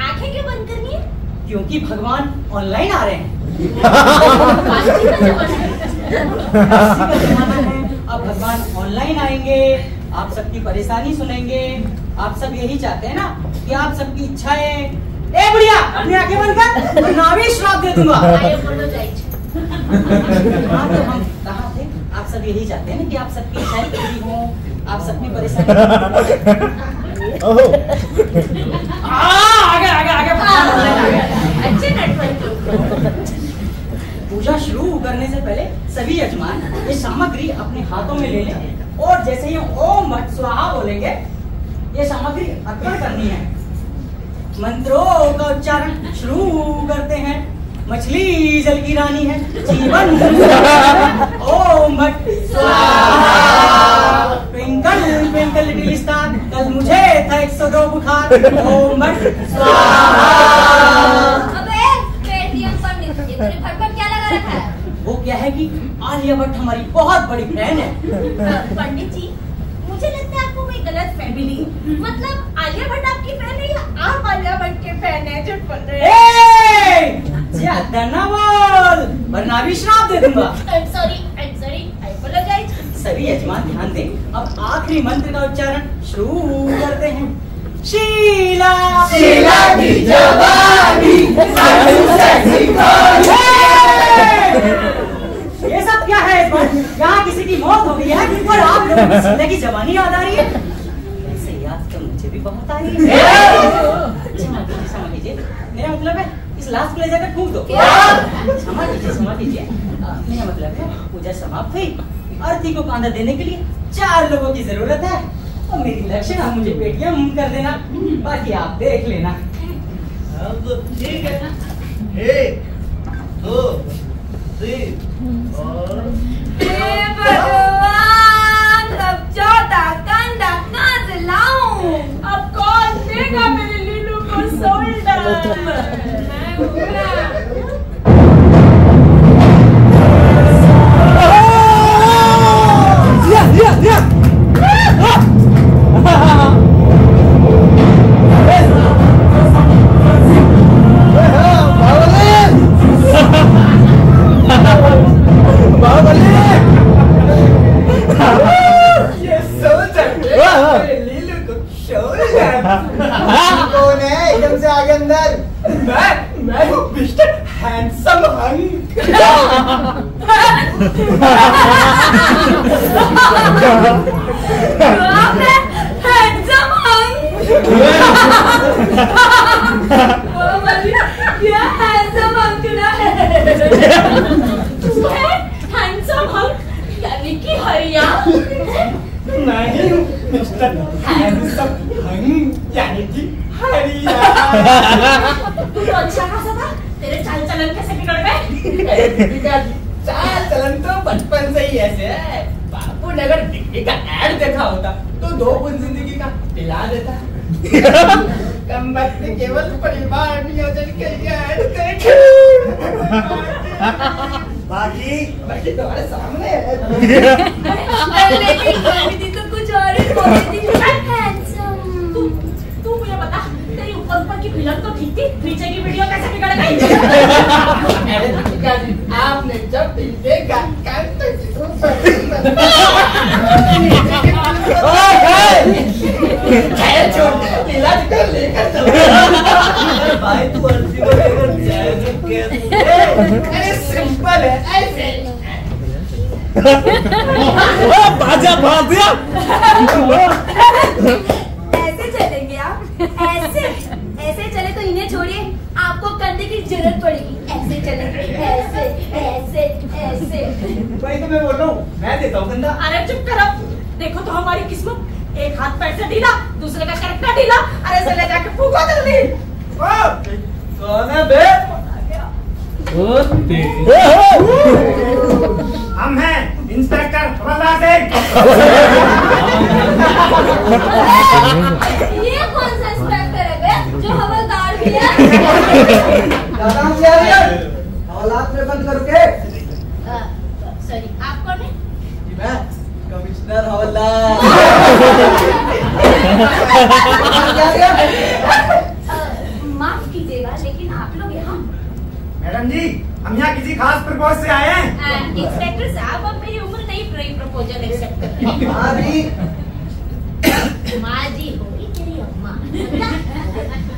आंखें क्यों बंद करनी है? क्योंकि भगवान ऑनलाइन आ रहे हैं। बातचीत का जमाना है। अब भगवान ऑनलाइन आएंगे आप सबकी परेशानी सुनेंगे। आप सब यही चाहते हैं ना कि आप सबकी इच्छाएं। ए बुढ़िया, अपनी आंखें बंद कर वरना अभी श्राप दे दूंगा। I apologize. हाँ तो हम कहाँ थे? आप सब यही चाहते हैं ना कि आप सबकी इच्छाएं पूरी हों, आप सबकी परेशानी। आगे आगे आगे अच्छे नेटवर्क। पूजा शुरू करने से पहले सभी यजमान ये सामग्री अपने हाथों में ले लें और जैसे ही ओम भट स्वाहा बोलेंगे ये सामग्री अर्पण करनी है। मंत्रों का उच्चारण शुरू करते हैं। मछली जल की रानी है जीवन। ओम भट स्वाहा। ट्विंकल ट्विंकल लिटिल स्टार, कल मुझे था 102 बुखार। ओम भट स्वाहा। अबे पेटीएम पंडित, ये तेरे भटभट क्या लगा रखा है? वो क्या है कि आलिया भट्ट हमारी बहुत बड़ी फैन है। पंडित जी, मुझे लगता है आपको कोई गलत फैमिली, मतलब आलिया भट्ट आपकी फैन है या आप आलिया भट्ट के फैन है? झूठ बोल रहे हैं। ज्यादा ना बोल वरना भी श्राप दे दूंगा। I'm sorry, I apologize. सभी यजमान ध्यान दें। अब आखिरी मंत्र का उच्चारण शुरू करते हैं। शीला शीला की जवानी, ये सब क्या है इस बार? यहाँ किसी की मौत हो गई है और आप लोगों को शीला की जवानी याद आ रही है? ऐसे याद तो मुझे भी बहुत आ रही है। क्षमा कीजिए, मेरा मतलब है इस लास्ट को ले जाकर फूंक दो। क्षमा कीजिए। मेरा मतलब है पूजा समाप्त हुई। अर्थी को कांधा देने के लिए 4 लोगों की जरूरत है और मेरी दक्षिणा मुझे पेटीएम कर देना, बाकी आप देख लेना। ठीक है। 1 2 3 और हे भगवान, अब चौथा कंधा कहाँ से लाऊं? अब कौन देगा मेरे लीलू को शोल्डर? कौन है एकदम से आगे अंदर? मैं हूँ mister handsome hunk. Handsome hunk. ये हैंडसम हंक ना है। हैंडसम हंक यानी कि हरिया। नहीं हूँ मिस्टर हैंडसम हंक यानी कि हरिया। तू तो अच्छा खासा था, तेरे चाल चलन कैसे बिगड़ गए? अरे दीदी का चाल चलन तो बचपन से ही ऐसे है। बापू ने अगर डिग्री का ऐड देखा होता तो 2 गुण जिंदगी का पिला देता। कम वक्त में केवल परिवार नियोजन के लिए ऐड देखे। बाकी तुम्हारे सामने है। लेकिन दीदी तो कुछ और ही बोली थी। हैंडसम। तू मुझे बता, तेरी ऊपर की फिल्म तो ठीक थी, नीचे की वीडियो कैसे बिगड़ गई? अरे दीपिका जी, आपने जब भी देखा इलाज कर लेकर चलो। भाई तू अर्जी को लेकर जाएगा कैसे? अरे सिंपल है ऐसे। बाजा भाग दिया। ऐसे चलेंगे आप? ऐसे चले तो इन्हें छोड़िए, आपको कंधे की जरूरत पड़ेगी। ऐसे चलेंगे, ऐसे। वही तो मैं बोल रहा हूँ, मैं देता हूँ कंधा। अरे चुप करो, देखो तो हमारी किस्मत, एक हाथ पैर से ढीला, दूसरे का करेक्टर ढीला। अरे से ले जाके फूको जल्दी। कौन है बे? हम हैं इंस्पेक्टर हवलदार सिंह। ये कौन सा इंस्पेक्टर है बे, जो हवलदार भी है? औलाद में बंद करके। सॉरी, आप कौन है? मैं कमिश्नर हवलदार। माफ कीजिएगा, लेकिन आप लोग यहाँ? मैडम जी, हम यहाँ किसी खास प्रपोज से आए हैं। इंस्पेक्टर साहब, अब मेरी उम्र नहीं प्रपोजल एक्सेप्ट कर रही। हाँ जी, माँ जी होगी तेरी अम्मा।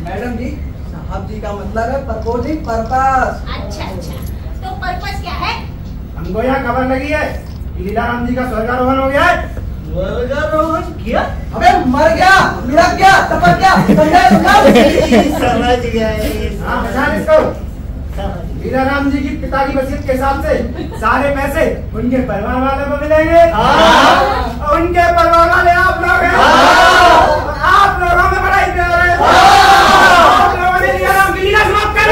मैडम जी, साहब जी का मतलब है प्रपोजिंग पर्पस। अच्छा अच्छा, तो पर्पस क्या है? हमको यहाँ खबर लगी है कि लीलाराम जी का स्वर्गारोहण हो गया है। स्वर्गारोहण किया? अबे मर गया, लुढ़क गया, टपक गया, समझ गया। हाँ पहचान इसको। लीलाराम जी की पिता की वसीयत के हिसाब से सारे पैसे उनके परिवार वाले को मिलेंगे। और उनके परिवार वाले आप लोग हैं। और आप लोगों में बड़ा ही प्यार है। आप लोगों ने लीलाराम की लीला समाप्त कर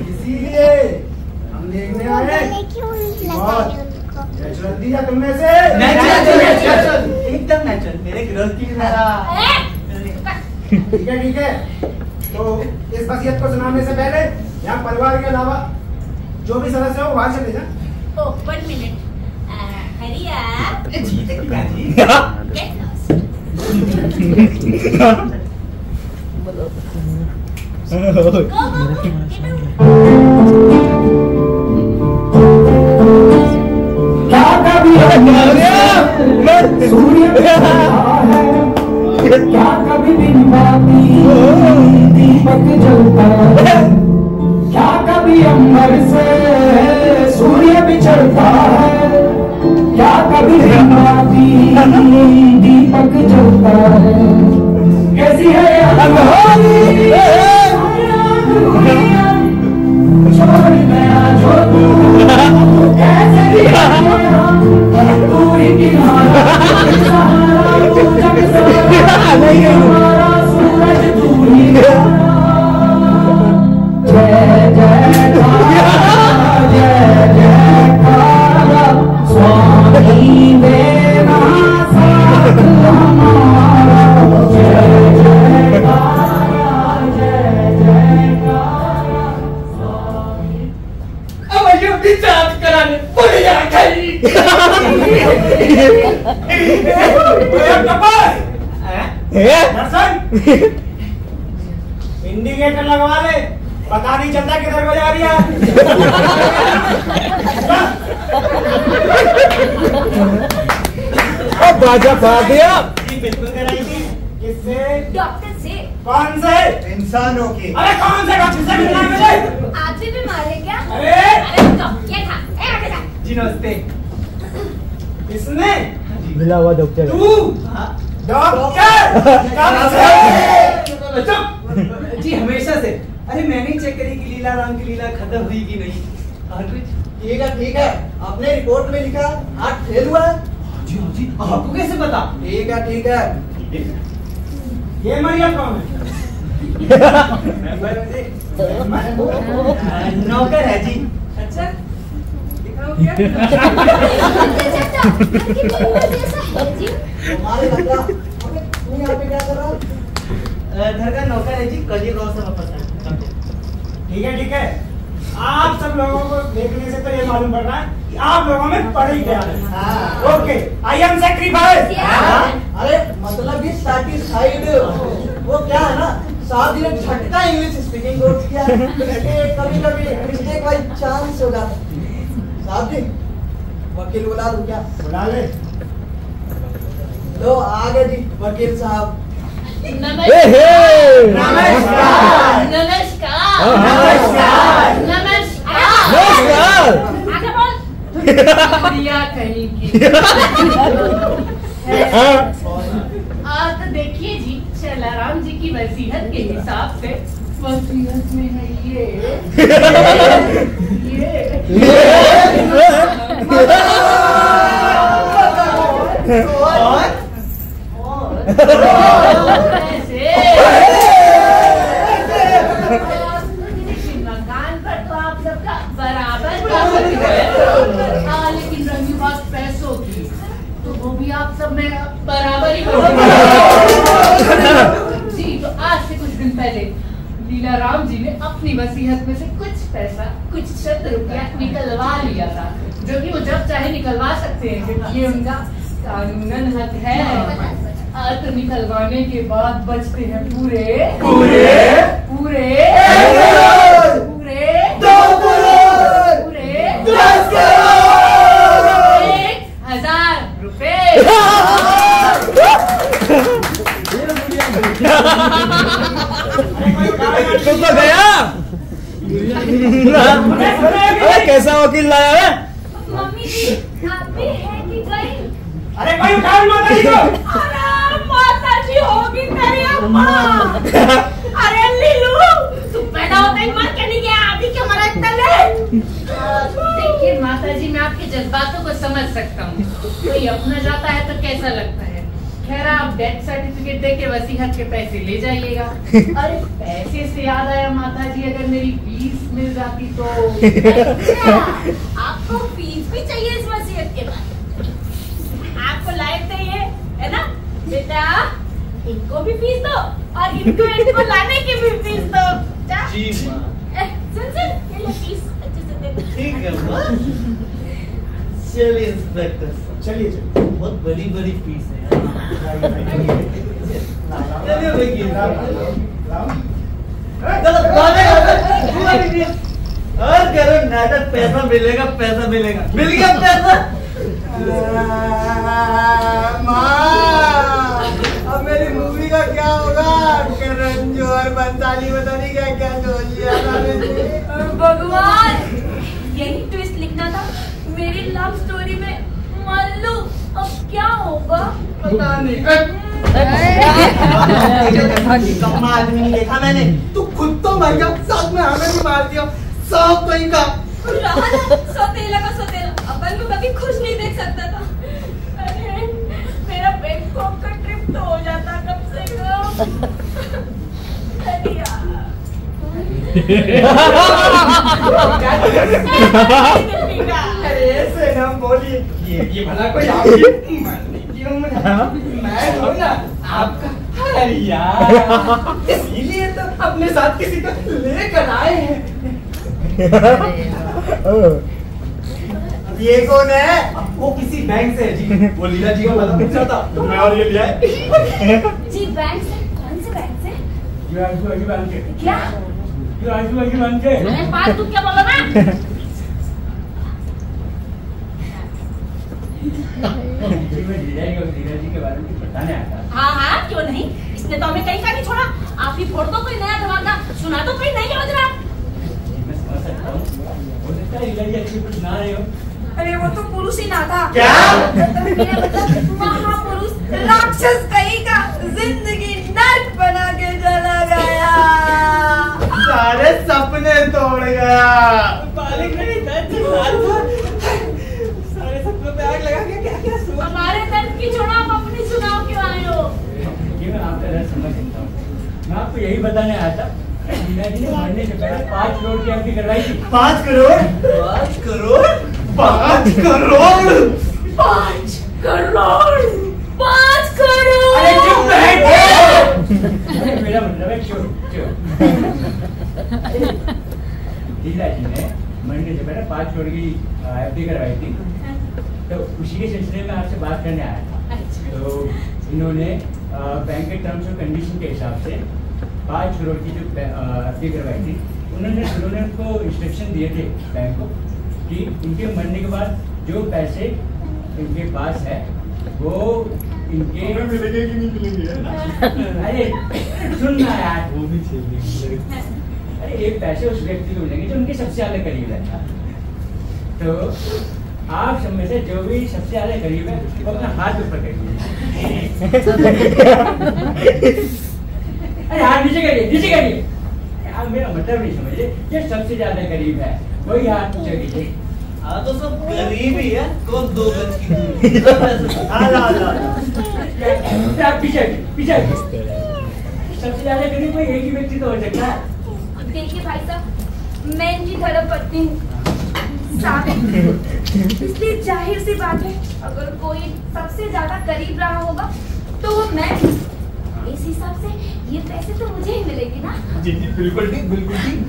इसीलिए हम देखने आए। नेचुरल दिया तुमने से। नेचुरल, एकदम नेचुरल, मेरे गृहस्थी की तरह। ठीक है। तो इस वसीयत को सुनाने से पहले यहाँ परिवार के अलावा जो भी सदस्य हो बाहर चले जाए। ओह 1 मिनट, हरिया जी जी। Get lost. क्या कभी सूर्य क्या कभी दिन बाती दीपक जलता है, क्या कभी अंबर से सूर्य बिछड़ता है, क्या कभी दिन बाती दीपक जलता है। कैसी है छोड़ गया जो तू कैसे भी तू ही किनारा हमारा सूरज तू ही जय जयकारा स्वामी देना साथ हमारा। जय जयकारा स्वामी। अब युक्ति चार्ज कराने पूरी इंडिकेटर लगवा ले, पता नहीं चलता किधर को जा रही है। बाजा खा दिया। बिल्कुल कराई थी। किससे? डॉक्टर से। कौन से? इंसानों की। अरे कौन से डॉक्टर से मिलना है मुझे? आप भी बीमार है क्या? अरे ये था, जी नमस्ते। किसने? मिला हुआ डॉक्टर। तू डॉक्टर? कब से? चुप जी, हमेशा से। अरे मैंने चेक करी कि लीलाराम की लीला खत्म हुई कि नहीं। ठीक है, आपने रिपोर्ट में लिखा हार्ट फेल हुआ है। जी जी, आपको कैसे पता? ठीक है। ये मरियम कौन है? नौकर है जी। अच्छा, दिखाओ क्या? हमारे लड़का, तू यहाँ पे क्या कर रहा है? घर का नौकर है जी, कल ही गाँव से वापस आया। ठीक है। आप सब लोगों को देखने से तो ये मालूम पड़ रहा है कि आप लोगों में पढ़ी गया है। Okay, I am sacrifice. अरे मतलब ये सैटिस्फाइड। वो क्या है ना, साहब जी ने झटका इंग्लिश स्पीकिंग कोर्स किया है। कभी मिस्टेक बाई चांस हो जाता। साहब जी, वकील बुला दूं क्या? बुला ले। लो आ गए जी वकील साहब। नमस्कार। आगे बोल। प्रिया कहीं की। तो देखिए जी, लीलाराम जी की वसीयत के हिसाब से वसीयत में है मकान पर तो आप सबका बराबर लेकिन रंगी बात पैसों की, तो वो भी आप सब में बराबर ही जी। तो आज से कुछ दिन पहले लीलाराम जी ने अपनी वसीयत में से कुछ पैसा, कुछ शत रुपया निकलवा लिया था, जो कि वो जब चाहे निकलवा सकते हैं क्योंकि ये उनका कानूनन हक है। तो निकलवाने के बाद बचते हैं पूरे पूरे पूरे पूरे 2 करोड़ पूरे 10 करोड़। अरे कैसा वकील लाया है? मम्मी जी आप भी है कि गई? अरे कोई उठाओ माता जी को। अरे माता जी होगी तेरी अम्मा। अरे लीलू तू पैदा होते ही मर के नहीं गया, अभी क्यों मरा इतना लेट? देखिए माता जी, मैं आपके जज्बातों को समझ सकता हूँ। कोई अपना जाता है तो कैसा लगता है। खैर आप डेथ सर्टिफिकेट दे के वसीयत के पैसे ले जाइएगा। अरे पैसे से याद आया माता जी, अगर मेरी फीस मिल जाती तो। अच्छा, आपको फीस भी चाहिए इस वसीयत के बाद? आपको लायक चाहिए है ना बेटा? इनको भी फीस दो और इनको लाने की भी फीस दो। जी माँ। सुन ये ले फीस अच्छे से दे दो। ठीक है माँ। चलिए इंस्पेक्टर साहब, चलिए बहुत बड़ी बड़ी फीस है। चलिए वकील और करो नाटक, पैसा मिलेगा पैसा मिलेगा। मिल गया पैसा। माँ, अब मेरी मूवी का क्या होगा? करण जौहर बंसाली पता नहीं क्या क्या सोच लिया था मैंने। भगवान यही ट्विस्ट लिखना था मेरी लव स्टोरी में। मान लो अब क्या होगा पता नहीं। कम्मा आदमी नहीं देखा मैंने। तू खुद तो मर गया, साथ में हमें भी मार दिया। सब कहीं का सौतेला का सौतेला अपन को कभी खुश नहीं देख सकता था। अरे मेरा बैंकॉक का ट्रिप तो हो जाता कम से कम। अरे यार अरे ऐसे ना बोलिए। ये भला कोई आपकी मैं हूँ ना आपका। अरे यार इसीलिए तो अपने साथ किसी को लेकर आए हैं। ये कौन है? वो किसी बैंक से है जी। वो लीला जी का पता पूछा था तो मैं और ये लिया है। जी बैंक से? कौन से बैंक से? बैंक के। क्या बैंक के। अरे बात तू क्या बोल रहा है? लीला जी के बारे में बताने आया था। हाँ हाँ क्यों नहीं, इसने तो हमें कहीं का नहीं छोड़ा। आप ही फोड़ दो कोई नया धमाका, सुना तो कोई नहीं योजना। मैं समझ सकता हूँ, हो सकता है लीला जी अच्छी कुछ ना रहे हो। अरे वो तो पुरुष ही ना था। क्या? मेरा मतलब महापुरुष राक्षस कहीं का जिंदगी नर्क बना के चला गया। सारे सपने तोड़ गया। मालिक मेरी दर्द से साथ था। सारे सपनों पे आग लगा के क्या क्या सोच। हमारे दर्द की छोड़ा, आप अपनी सुनाओ क्यों आए हो? ये मैं आपका दर्द समझ सकता हूँ। मैं आपको यही बताने आया था। लीला जी ने मरने से पहले 5 करोड़ की एफडी करवाई थी। 5 करोड़? 5 करोड़? 5 करोड़? 5 करोड़? 5 करोड़? अरे चुप बैठ। मेरा मतलब है चुप चुप। लीला जी ने मरने से पहले 5 करोड़ की एफडी करवाई थी, तो उसी के सिलसिले में आपसे बात करने आया था। तो इन्होंने बैंक के टर्म्स और कंडीशन के हिसाब से 5 करोड़ की जो एफडी करवाई थी, उन्होंने उनको इंस्ट्रक्शन दिए थे बैंक को कि इनके मरने के बाद जो पैसे इनके पास है वो इनके मिलेंगे कि नहीं मिलेंगे। अरे सुनना यार, वो भी चाहिए। अरे ये पैसे उस व्यक्ति को मिलेंगे जो उनके सबसे ज्यादा करीब है। तो आप सब में से जो भी सबसे ज्यादा करीब है वो अपना हाथ ऊपर करिए। अरे हाथ नीचे करिए, नीचे करिए। आप मेरा मतलब नहीं समझिए, जो सबसे ज्यादा करीब है वही हाथ नीचे कीजिए। हाँ तो सब गरीब ही है, कौन 2 गज की। आप पीछे पीछे सबसे ज्यादा करीब कोई एक ही व्यक्ति तो हो सकता है। देखिए भाई साहब, मैं इनकी धर्मपत्नी हूँ साबित, इसलिए जाहिर सी बात है अगर कोई सबसे ज्यादा करीब रहा होगा तो वो मैं। इस हिसाब से ये पैसे तो मुझे ही मिलेंगे ना? जी जी बिल्कुल ठीक, बिल्कुल ठीक।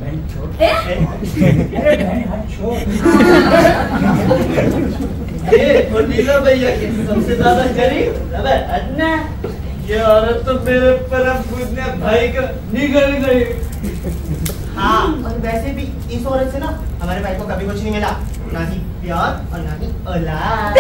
बहन छोड़। अरे बहन हाथ छोड़। ये और लीला भैया के सबसे ज्यादा करीब। अबे अन्ना, ये औरत तो मेरे परम पूजने भाई का निकल गई। हाँ, और वैसे भी इस औरत से ना हमारे भाई को कभी कुछ नहीं मिला, ना ही प्यार और ना ही औलाद।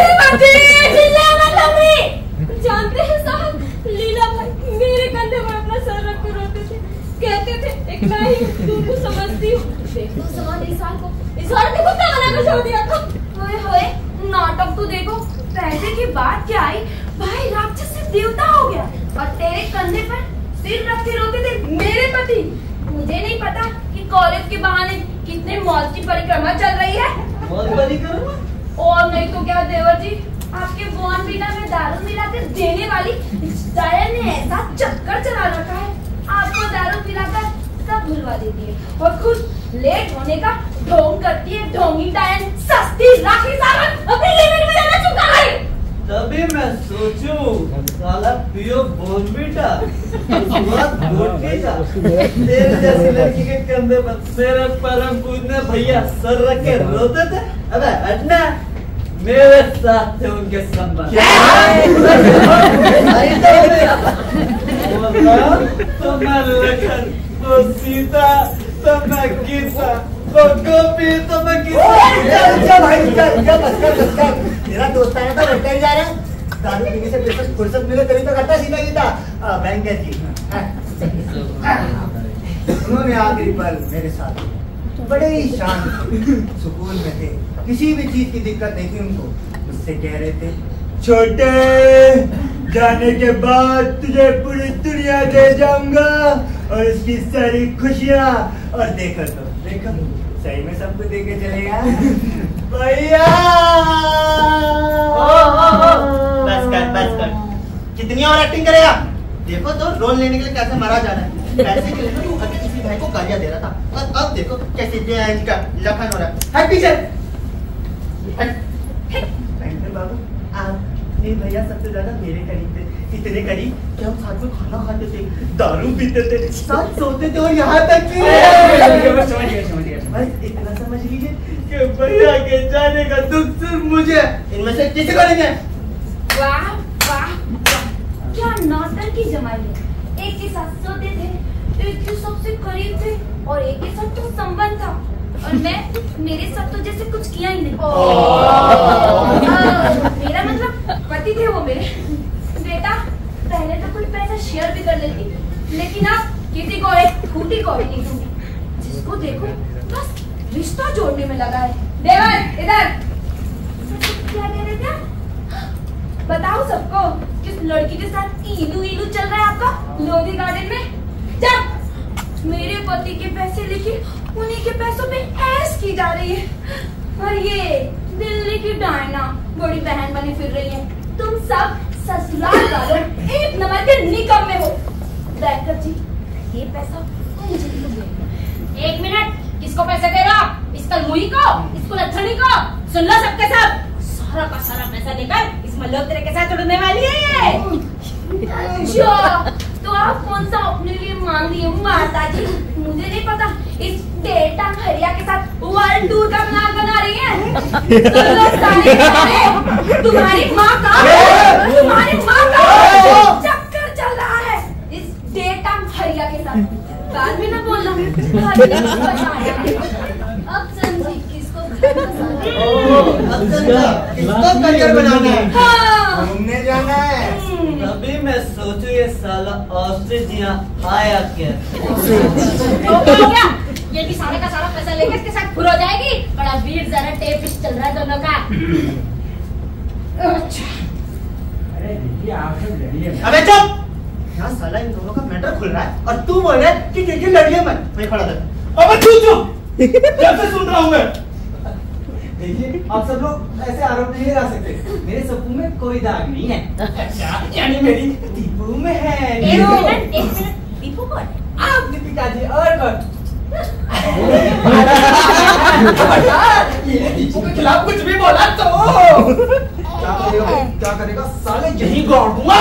जानते हैं साहब, लीला भाई मेरे कंधे पर अपना सर रख कर रोते थे, कहते थे मैं ही तुमको समझती हूँ। देखो समान इस साल देखो क्या बना कर छोड़ दिया था। ओए होए, नाटक तो देखो। पैसे की बात क्या आई, भाई राक्षस से देवता हो गया और तेरे कंधे पर सिर रख के रोते थे मेरे पति। मुझे नहीं पता कि कॉलेज के बहाने कितने मॉल की परिक्रमा चल रही है। मॉल परिक्रमा? और नहीं तो क्या देवर जी, आपके बॉर्नवीटा में दारू मिलाकर देने वाली डायन ने ऐसा चक्कर चला रखा है, आपको दारू पिलाकर सब भुलवा देती है और खुद लेट होने का ढोंग करती है। ढोंगी डायन, सस्ती राखी सावन, अपनी लिमिट में रहना चुका है। तभी मैं सोचूं साला पियो बॉर्नवीटा तेरे जैसी लड़की के कंधे पर मेरे परम पूजने भैया सर रख के रोते थे। अबे हटना, मेरे साथ थे उनके संबंध। तो मैं लखन, तो सीता, तो मैं गीता, तो गोपी, तो मैं गीता। भाई मेरा दोस्त आया था, बैठा ही जा रहा है। दारू पीने से फुर्सत मिले तभी तो करता सीधा गीता। बैंकर जी उन्होंने आखिरी पल मेरे साथ बड़े ही शांत सुकून में थे, किसी भी चीज की दिक्कत नहीं थी उनको। मुझसे कह रहे थे, छोटे जाने के बाद तुझे पूरी दुनिया दे जाऊंगा और इसकी सारी खुशियाँ। और देखो तो देखो, सही में सबको देके चलेगा भैया। बस कर, कितनी और एक्टिंग करेगा? देखो तो रोल लेने के लिए कैसे मारा जा रहा है। पैसे के लिए तू अभी किसी भाई को गालियां दे रहा था और अब देखो कैसे का लखन हो रहा है। हट पीछे, बाबू आप ये भैया सबसे ज्यादा मेरे करीब थे, इतने करीब कि हम साथ में खाना खाते थे, दारू पीते थे, साथ सोते थे और यहाँ तक कि इतना समझ लीजिए कि भैया के जाने का दुख सिर्फ मुझे, इनमें से किसी को नहीं है। वाह वाह, क्या नौटंकी जमाई है। एक के साथ सोते थे, एक के सबसे करीब थे और एक के साथ तो संबंध था और मेरे साथ तो जैसे कुछ किया ही नहीं। मेरा मतलब पति थे वो मेरे। बेटा पहले तो कुछ पैसा शेयर भी कर लेती, लेकिन अब किसी को एक खूटी को भी नहीं दूंगी। जिसको देखो बस रिश्ता जोड़ने में लगा है। देवर इधर, क्या कह रहे थे? बताओ सबको, किस लड़की के साथ इलू इलू चल रहा है आपका लोधी गार्डन में? जब मेरे पति के पैसे लेके उन्हीं के पैसों पे ऐश की जा रही है और ये दिल्ली की डायना बड़ी बहन बनी फिर रही है। तुम सब ससुराल वालों एक नंबर के निकम्मे हो। बैंकर जी, ये पैसा मुझे दो। एक मिनट, किसको पैसे दे रहा? इस कलमुही को, इस कुलच्छनी को? सुन लो सबके सब, सारा का सारा पैसा लेकर इस मल्होत्रे के साथ उड़ने वाली है ये। अच्छा, तो आप कौन सा अपने लिए मांग रही है माता जी? मुझे नहीं पता। इस डेटा हरिया के साथ वर्ल्ड टूर का प्लान बना रही है। तुम्हारी माँ का चक्कर चल रहा है इस डेटा हरिया के साथ। बाद में ना बोलना, अब समझी किसको करियर बनाना है। हाँ। घूमने जाना है। अभी मैं सोचू ये साला ऑस्ट्रेलिया आया क्या? तो क्या? ये भी सारा का सारा पैसा लेकर इसके साथ फुर हो जाएगी। बड़ा भीड़ जरा टेपिस्ट चल रहा है दोनों का। अच्छा, अरे देखिए आप सब लड़िए। अबे चुप! यहाँ साला इन दोनों का मैटर खुल रहा है और तू बोल रहा है कि क्योंकि लड़िए मत। मैं खड़ा था। अबे तू चुप! कैसे सुन रहा हूँ मैं? देखिए आप सब लोग ऐसे आरोप नहीं लगा सकते। मेरे सपू में कोई दाग नहीं है। अच्छा, यानी मेरी दीपू में है। एक मिनट, दीपू कौन है? आप दीपिका जी और कौन? ये दीपू के खिलाफ कुछ भी बोला तो क्या करेगा भाई? क्या करेगा? साले यही गाड़ दूंगा।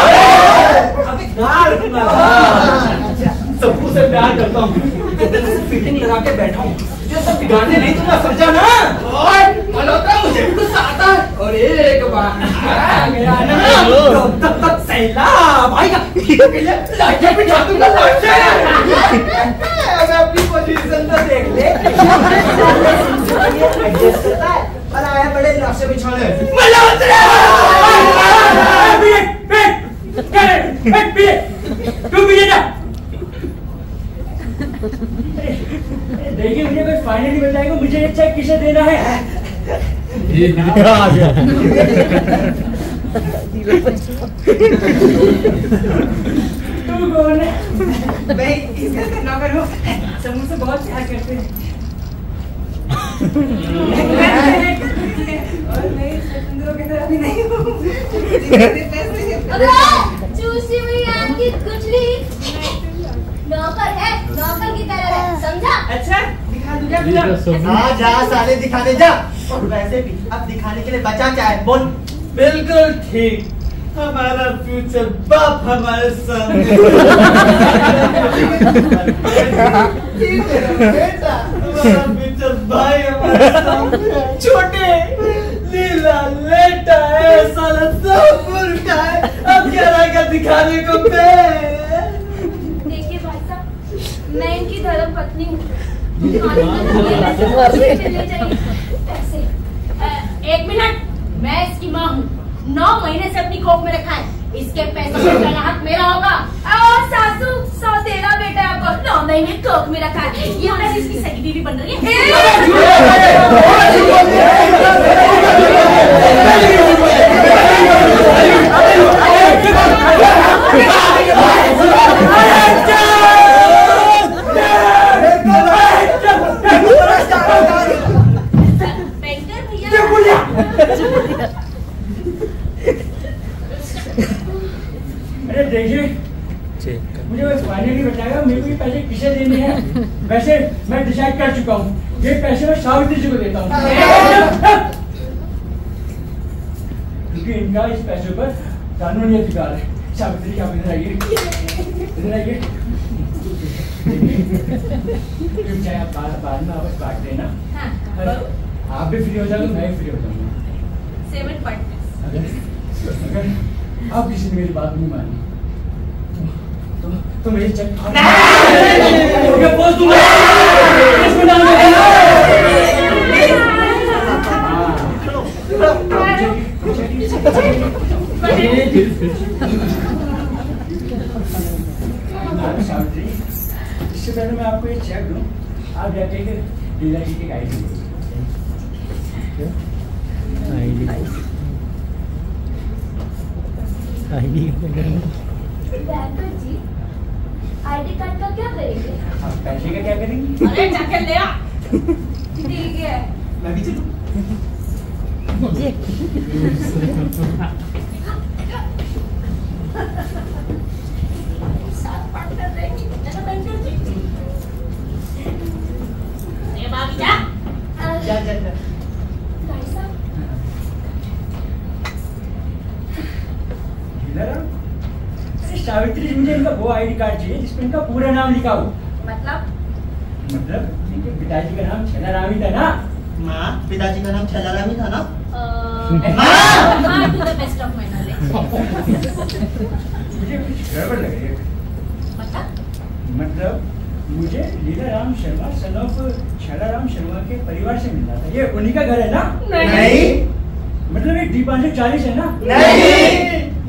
अबे गाड़ दूंगा। सबको से प्यार करता हूँ, फिटिंग लगा के बैठा हूँ। ये सब बिगाड़ने नहीं दूंगा, समझा ना? और मल्होत्रा मुझे भी गुस्सा आता है और एक बार गया ना तो तब तक सैलाब आएगा। लाइटें बिठा दूंगा, अब अपनी पोजीशन तो देख ले। एडजस्ट करता है और आया बड़े लाशें बिछाने। मल्होत्रा! तू भी जा। किसे देना है? तू कौन है? भाई इसका नौकर हो, समूह से बहुत प्यार करते हैं। और मैं स्वतंत्रों की तरह भी नहीं हूँ। चूसी हुई आपकी गुठली नौकर है, नौकर की तरह है, समझा? अच्छा दिखा दूँ क्या फिल्म? हाँ जा साले दिखाने जा। और वैसे भी अब दिखाने के लिए बचा क्या है, बोल। बिल्कुल ठीक, हमारा फ्यूचर बाप हमारे सामने। बेटा हमारा फ्यूचर भाई हमारे सामने। छोटे लीला लेटा है, साला सब उल्टा है। अब क्या रहेगा दिखाने को? देखिए भाई साहब, मैं इनकी धर्म पत्नी हूँ। पैसे 1 मिनट, मैं इसकी माँ हूँ, 9 महीने से अपनी कोख में रखा है, इसके पैसे का हक मेरा होगा। और सासू सौतेला बेटा आपको 9 महीने कोख में रखा है, ये मैं इसकी सगी बीवी बन रही है। अरे देखिए, मुझे बस फाइनली बताएगा मेरे को ये पैसे किसे देने हैं। वैसे मैं डिसाइड कर चुका हूँ, ये पैसे मैं सावित्री जी को देता हूँ, क्योंकि इनका इस पैसे पर कानूनी अधिकार है। सावित्री जी आप इधर आइए, इधर आइए। चाहे आप बाद में वापस बांट देना। आप भी फ्री हो जाओगे, मैं भी फ्री हो जाऊंगा। 7 पार्टनर्स। अगर आप किसी ने मेरी बात नहीं मानी तो मेरी चेक बोल दूंगा। इससे पहले मैं आपको एक चेक दूं, आप जाके लीला जी की गाइड बैंकर जी, आईडी कार्ड का क्या करेंगे? आप पैसे का क्या करेंगे? अरे जाके ले आ। ठीक है। मैं भी चलूं? साथ पार्टनर रहेंगे, है ना बैंकर जी? अरे भाभी जा। जा जा जा। भाई साहब, अरे सावित्री जी, मुझे इनका वो आईडी कार्ड चाहिए जिसमें इनका पूरा नाम लिखा हो। मतलब इनके पिताजी का नाम छलाराम ही था ना? माँ, पिताजी का नाम छलाराम ही था ना? हाँ, to the best of my knowledge। मुझे कुछ गड़बड़ लग रही है। मतलब मुझे लीला राम शर्मा सन ऑफ छलाराम शर्मा के परिवार से मिलना था। ये उन्हीं का घर है ना? नहीं। मतलब ये D540 है ना? नहीं।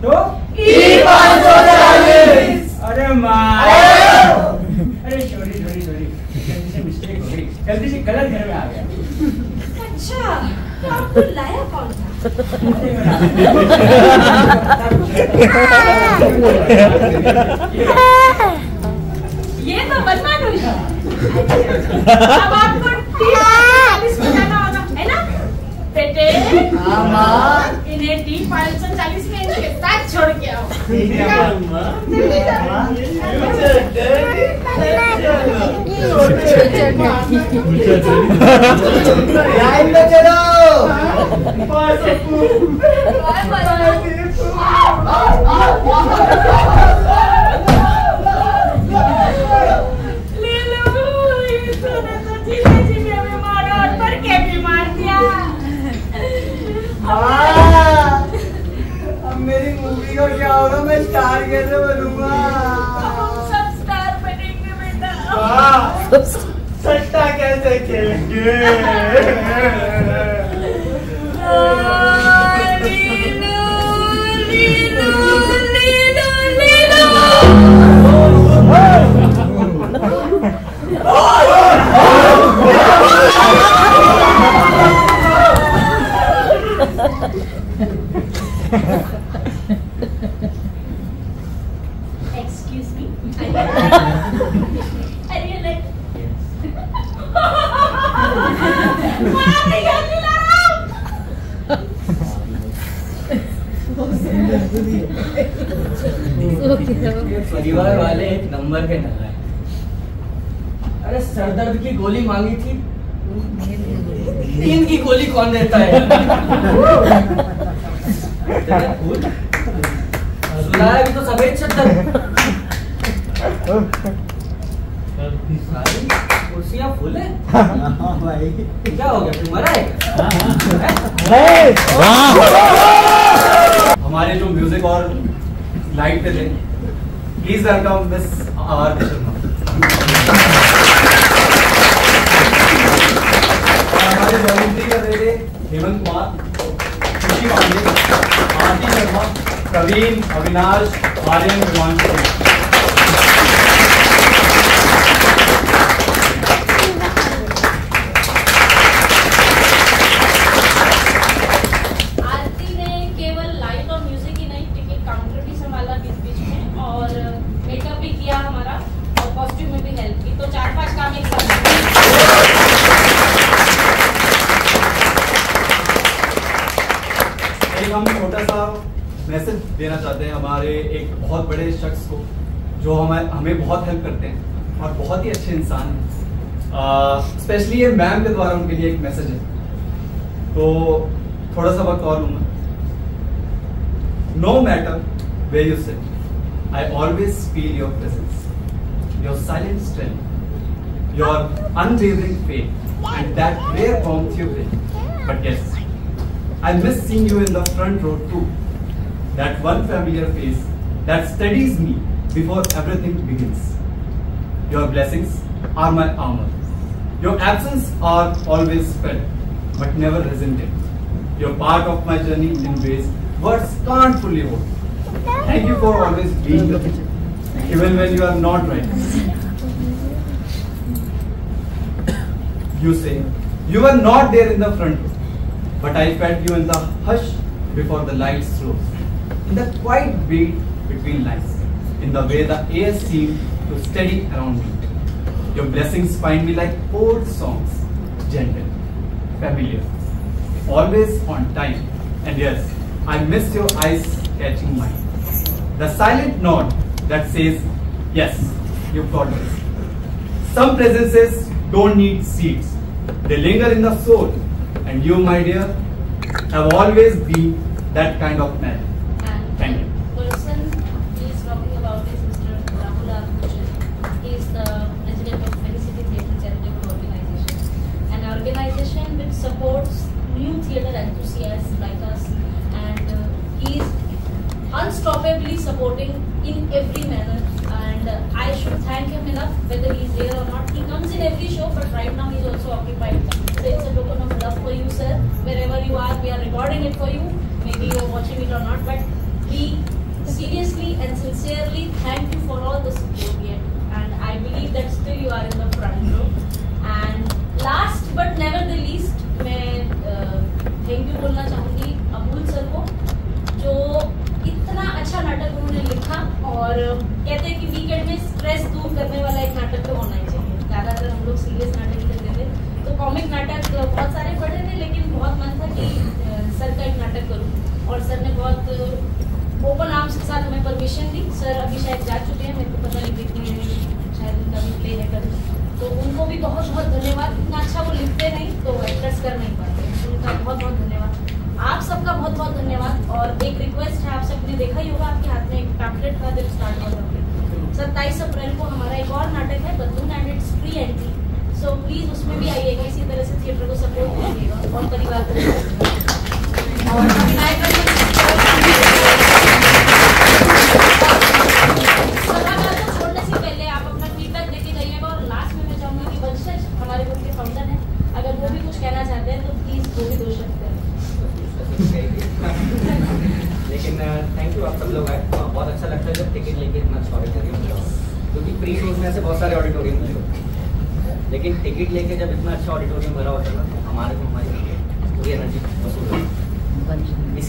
तो E540। अरे माँ, अरे सॉरी, गलती से मिस्टेक हो गई, गलती से गलत घर में आ गया। अच्छा, तो आपको लाया कौन था? ये तो बदमाश है। अब आपको D540 में जाना होगा, है ना? बेटे, इन्हें D540 में इनके साथ छोड़ के आओ। ठीक है माँ। लाइन में चलो। ले लो, ये तूने तो जीते जी में हमें मारा और पर के भी मार दिया। अब मेरी मूवी का क्या होगा? मैं स्टार कैसे बनूंगा? हम सब स्टार बनेंगे बेटा। सट्टा कैसे खेलेंगे? Excuse me. Are you like? परिवार वाले एक नंबर के नालायक। अरे सरदर्द की गोली मांगी थी, नींद की गोली कौन देता है? सुनाया भी तो सफेद चद्दर। सारी कुर्सियां फुल है। भाई क्या हो गया, तुम मरा है? हमारे जो म्यूजिक और लाइट पे थे, प्लीज वेलकम मिस आरती शर्मा। हमारे वॉलंटियर कर रहे थे हेमंत कुमार, खुशी पांडे, आरती शर्मा, प्रवीण, अविनाश, आर्यन, हिमांशु। आरती ने केवल लाइट और म्यूजिक ही नहीं, टिकट काउंटर भी संभाला बीच में और मेकअप भी किया हमारा और कॉस्ट्यूम में भी हेल्प की, तो 4-5 काम एक साथ। एक हम छोटा सा मैसेज देना चाहते हैं हमारे एक बहुत बड़े शख्स को, जो हमें बहुत हेल्प करते हैं और बहुत ही अच्छे इंसान हैं। स्पेशली ये मैम के द्वारा उनके लिए एक मैसेज है, तो थोड़ा सा वक्त और लूंगा। No matter where you sit, I always feel your presence, your silent strength, your unwavering faith, and that rare warmth you bring. But yes, I miss seeing you in the front row too. That one familiar face that steadies me before everything begins. Your blessings are my armor. Your absence are always felt, but never resented. You're part of my journey in ways words can't fully hold. Thank you for always being there, even when you are not right. You say you were not there in the front row, but I felt you in the hush before the lights rose, in the quiet beat between lines, in the way the air seemed to steady around me. Your blessings find me like old songs, gentle, familiar, always on time. And yes, I miss your eyes catching mine. The silent nod that says, yes, you've got this. Some presences don't need seats. They linger in the soul. And you, my dear, have always been that kind of man. And Thank you. the person he is talking about is Mr. Rahul Arbujan. He is the president of Felicity Theatre Charitable Organization, an organization which supports new theatre enthusiasts like us, and he is unstoppably supporting in every manner. And I should thank him enough, whether he is here or not. He comes in every show, but right now he is also occupied. So it's a token of love for you, sir. Wherever you are, we are recording it for you. Maybe you are watching it or not, but we seriously and sincerely thank you for all the support yet. And I believe that still you are in the front row. And last but never the least, मैं थैंक यू बोलना चाहूँगी अबुल सर को, जो इतना अच्छा नाटक उन्होंने लिखा और कहते हैं कि वीकेंड में स्ट्रेस दूर करने वाला एक नाटक तो होना ही चाहिए। ज़्यादातर हम लोग सीरियस नाटक करते थे, तो कॉमिक नाटक बहुत सारे पढ़े थे, लेकिन बहुत मन था कि सर का एक नाटक करूं, और सर ने बहुत ओपन आर्म्स के साथ हमें परमिशन दी। सर अभी शायद जा चुके हैं, मेरे को पता नहीं कितने, शायद उनका भी प्ले है कल, तो उनको भी बहुत बहुत धन्यवाद। इतना अच्छा वो लिखते नहीं तो एक्ट्रेस कर नहीं पाते, उनका बहुत बहुत धन्यवाद। आप सबका बहुत बहुत धन्यवाद। और एक रिक्वेस्ट है, आप सबने देखा ही होगा आपके हाथ में एक पैम्फलेट था जब स्टार्ट हुआ था। 27 अप्रैल को हमारा एक और नाटक है बदलून, and it's free entry, so please उसमें भी आइएगा, इसी तरह से थिएटर को सपोर्ट कीजिएगा और परिवार को। और छोड़ने से पहले आप अपना फीडबैक देके जाइएगा। और लास्ट में मैं चाहूंगा कि वंशज हमारे ग्रुप के फाउंडर हैं, अगर वो भी कुछ कहना चाहते हैं तो प्लीज वो भी 2 शब्द करें। लेकिन थैंक यू, आप सब लोग आए, बहुत अच्छा लगता है जब टिकट लेके इतना अच्छा ऑडिटोरियम मिला, क्योंकि प्री शोज में ऐसे बहुत सारे ऑडिटोरियम मिले होते, लेकिन टिकट लेके जब इतना अच्छा ऑडिटोरियम भरा होता है ना, तो हमारे को हमारी पूरी एनर्जी वसूल होती है।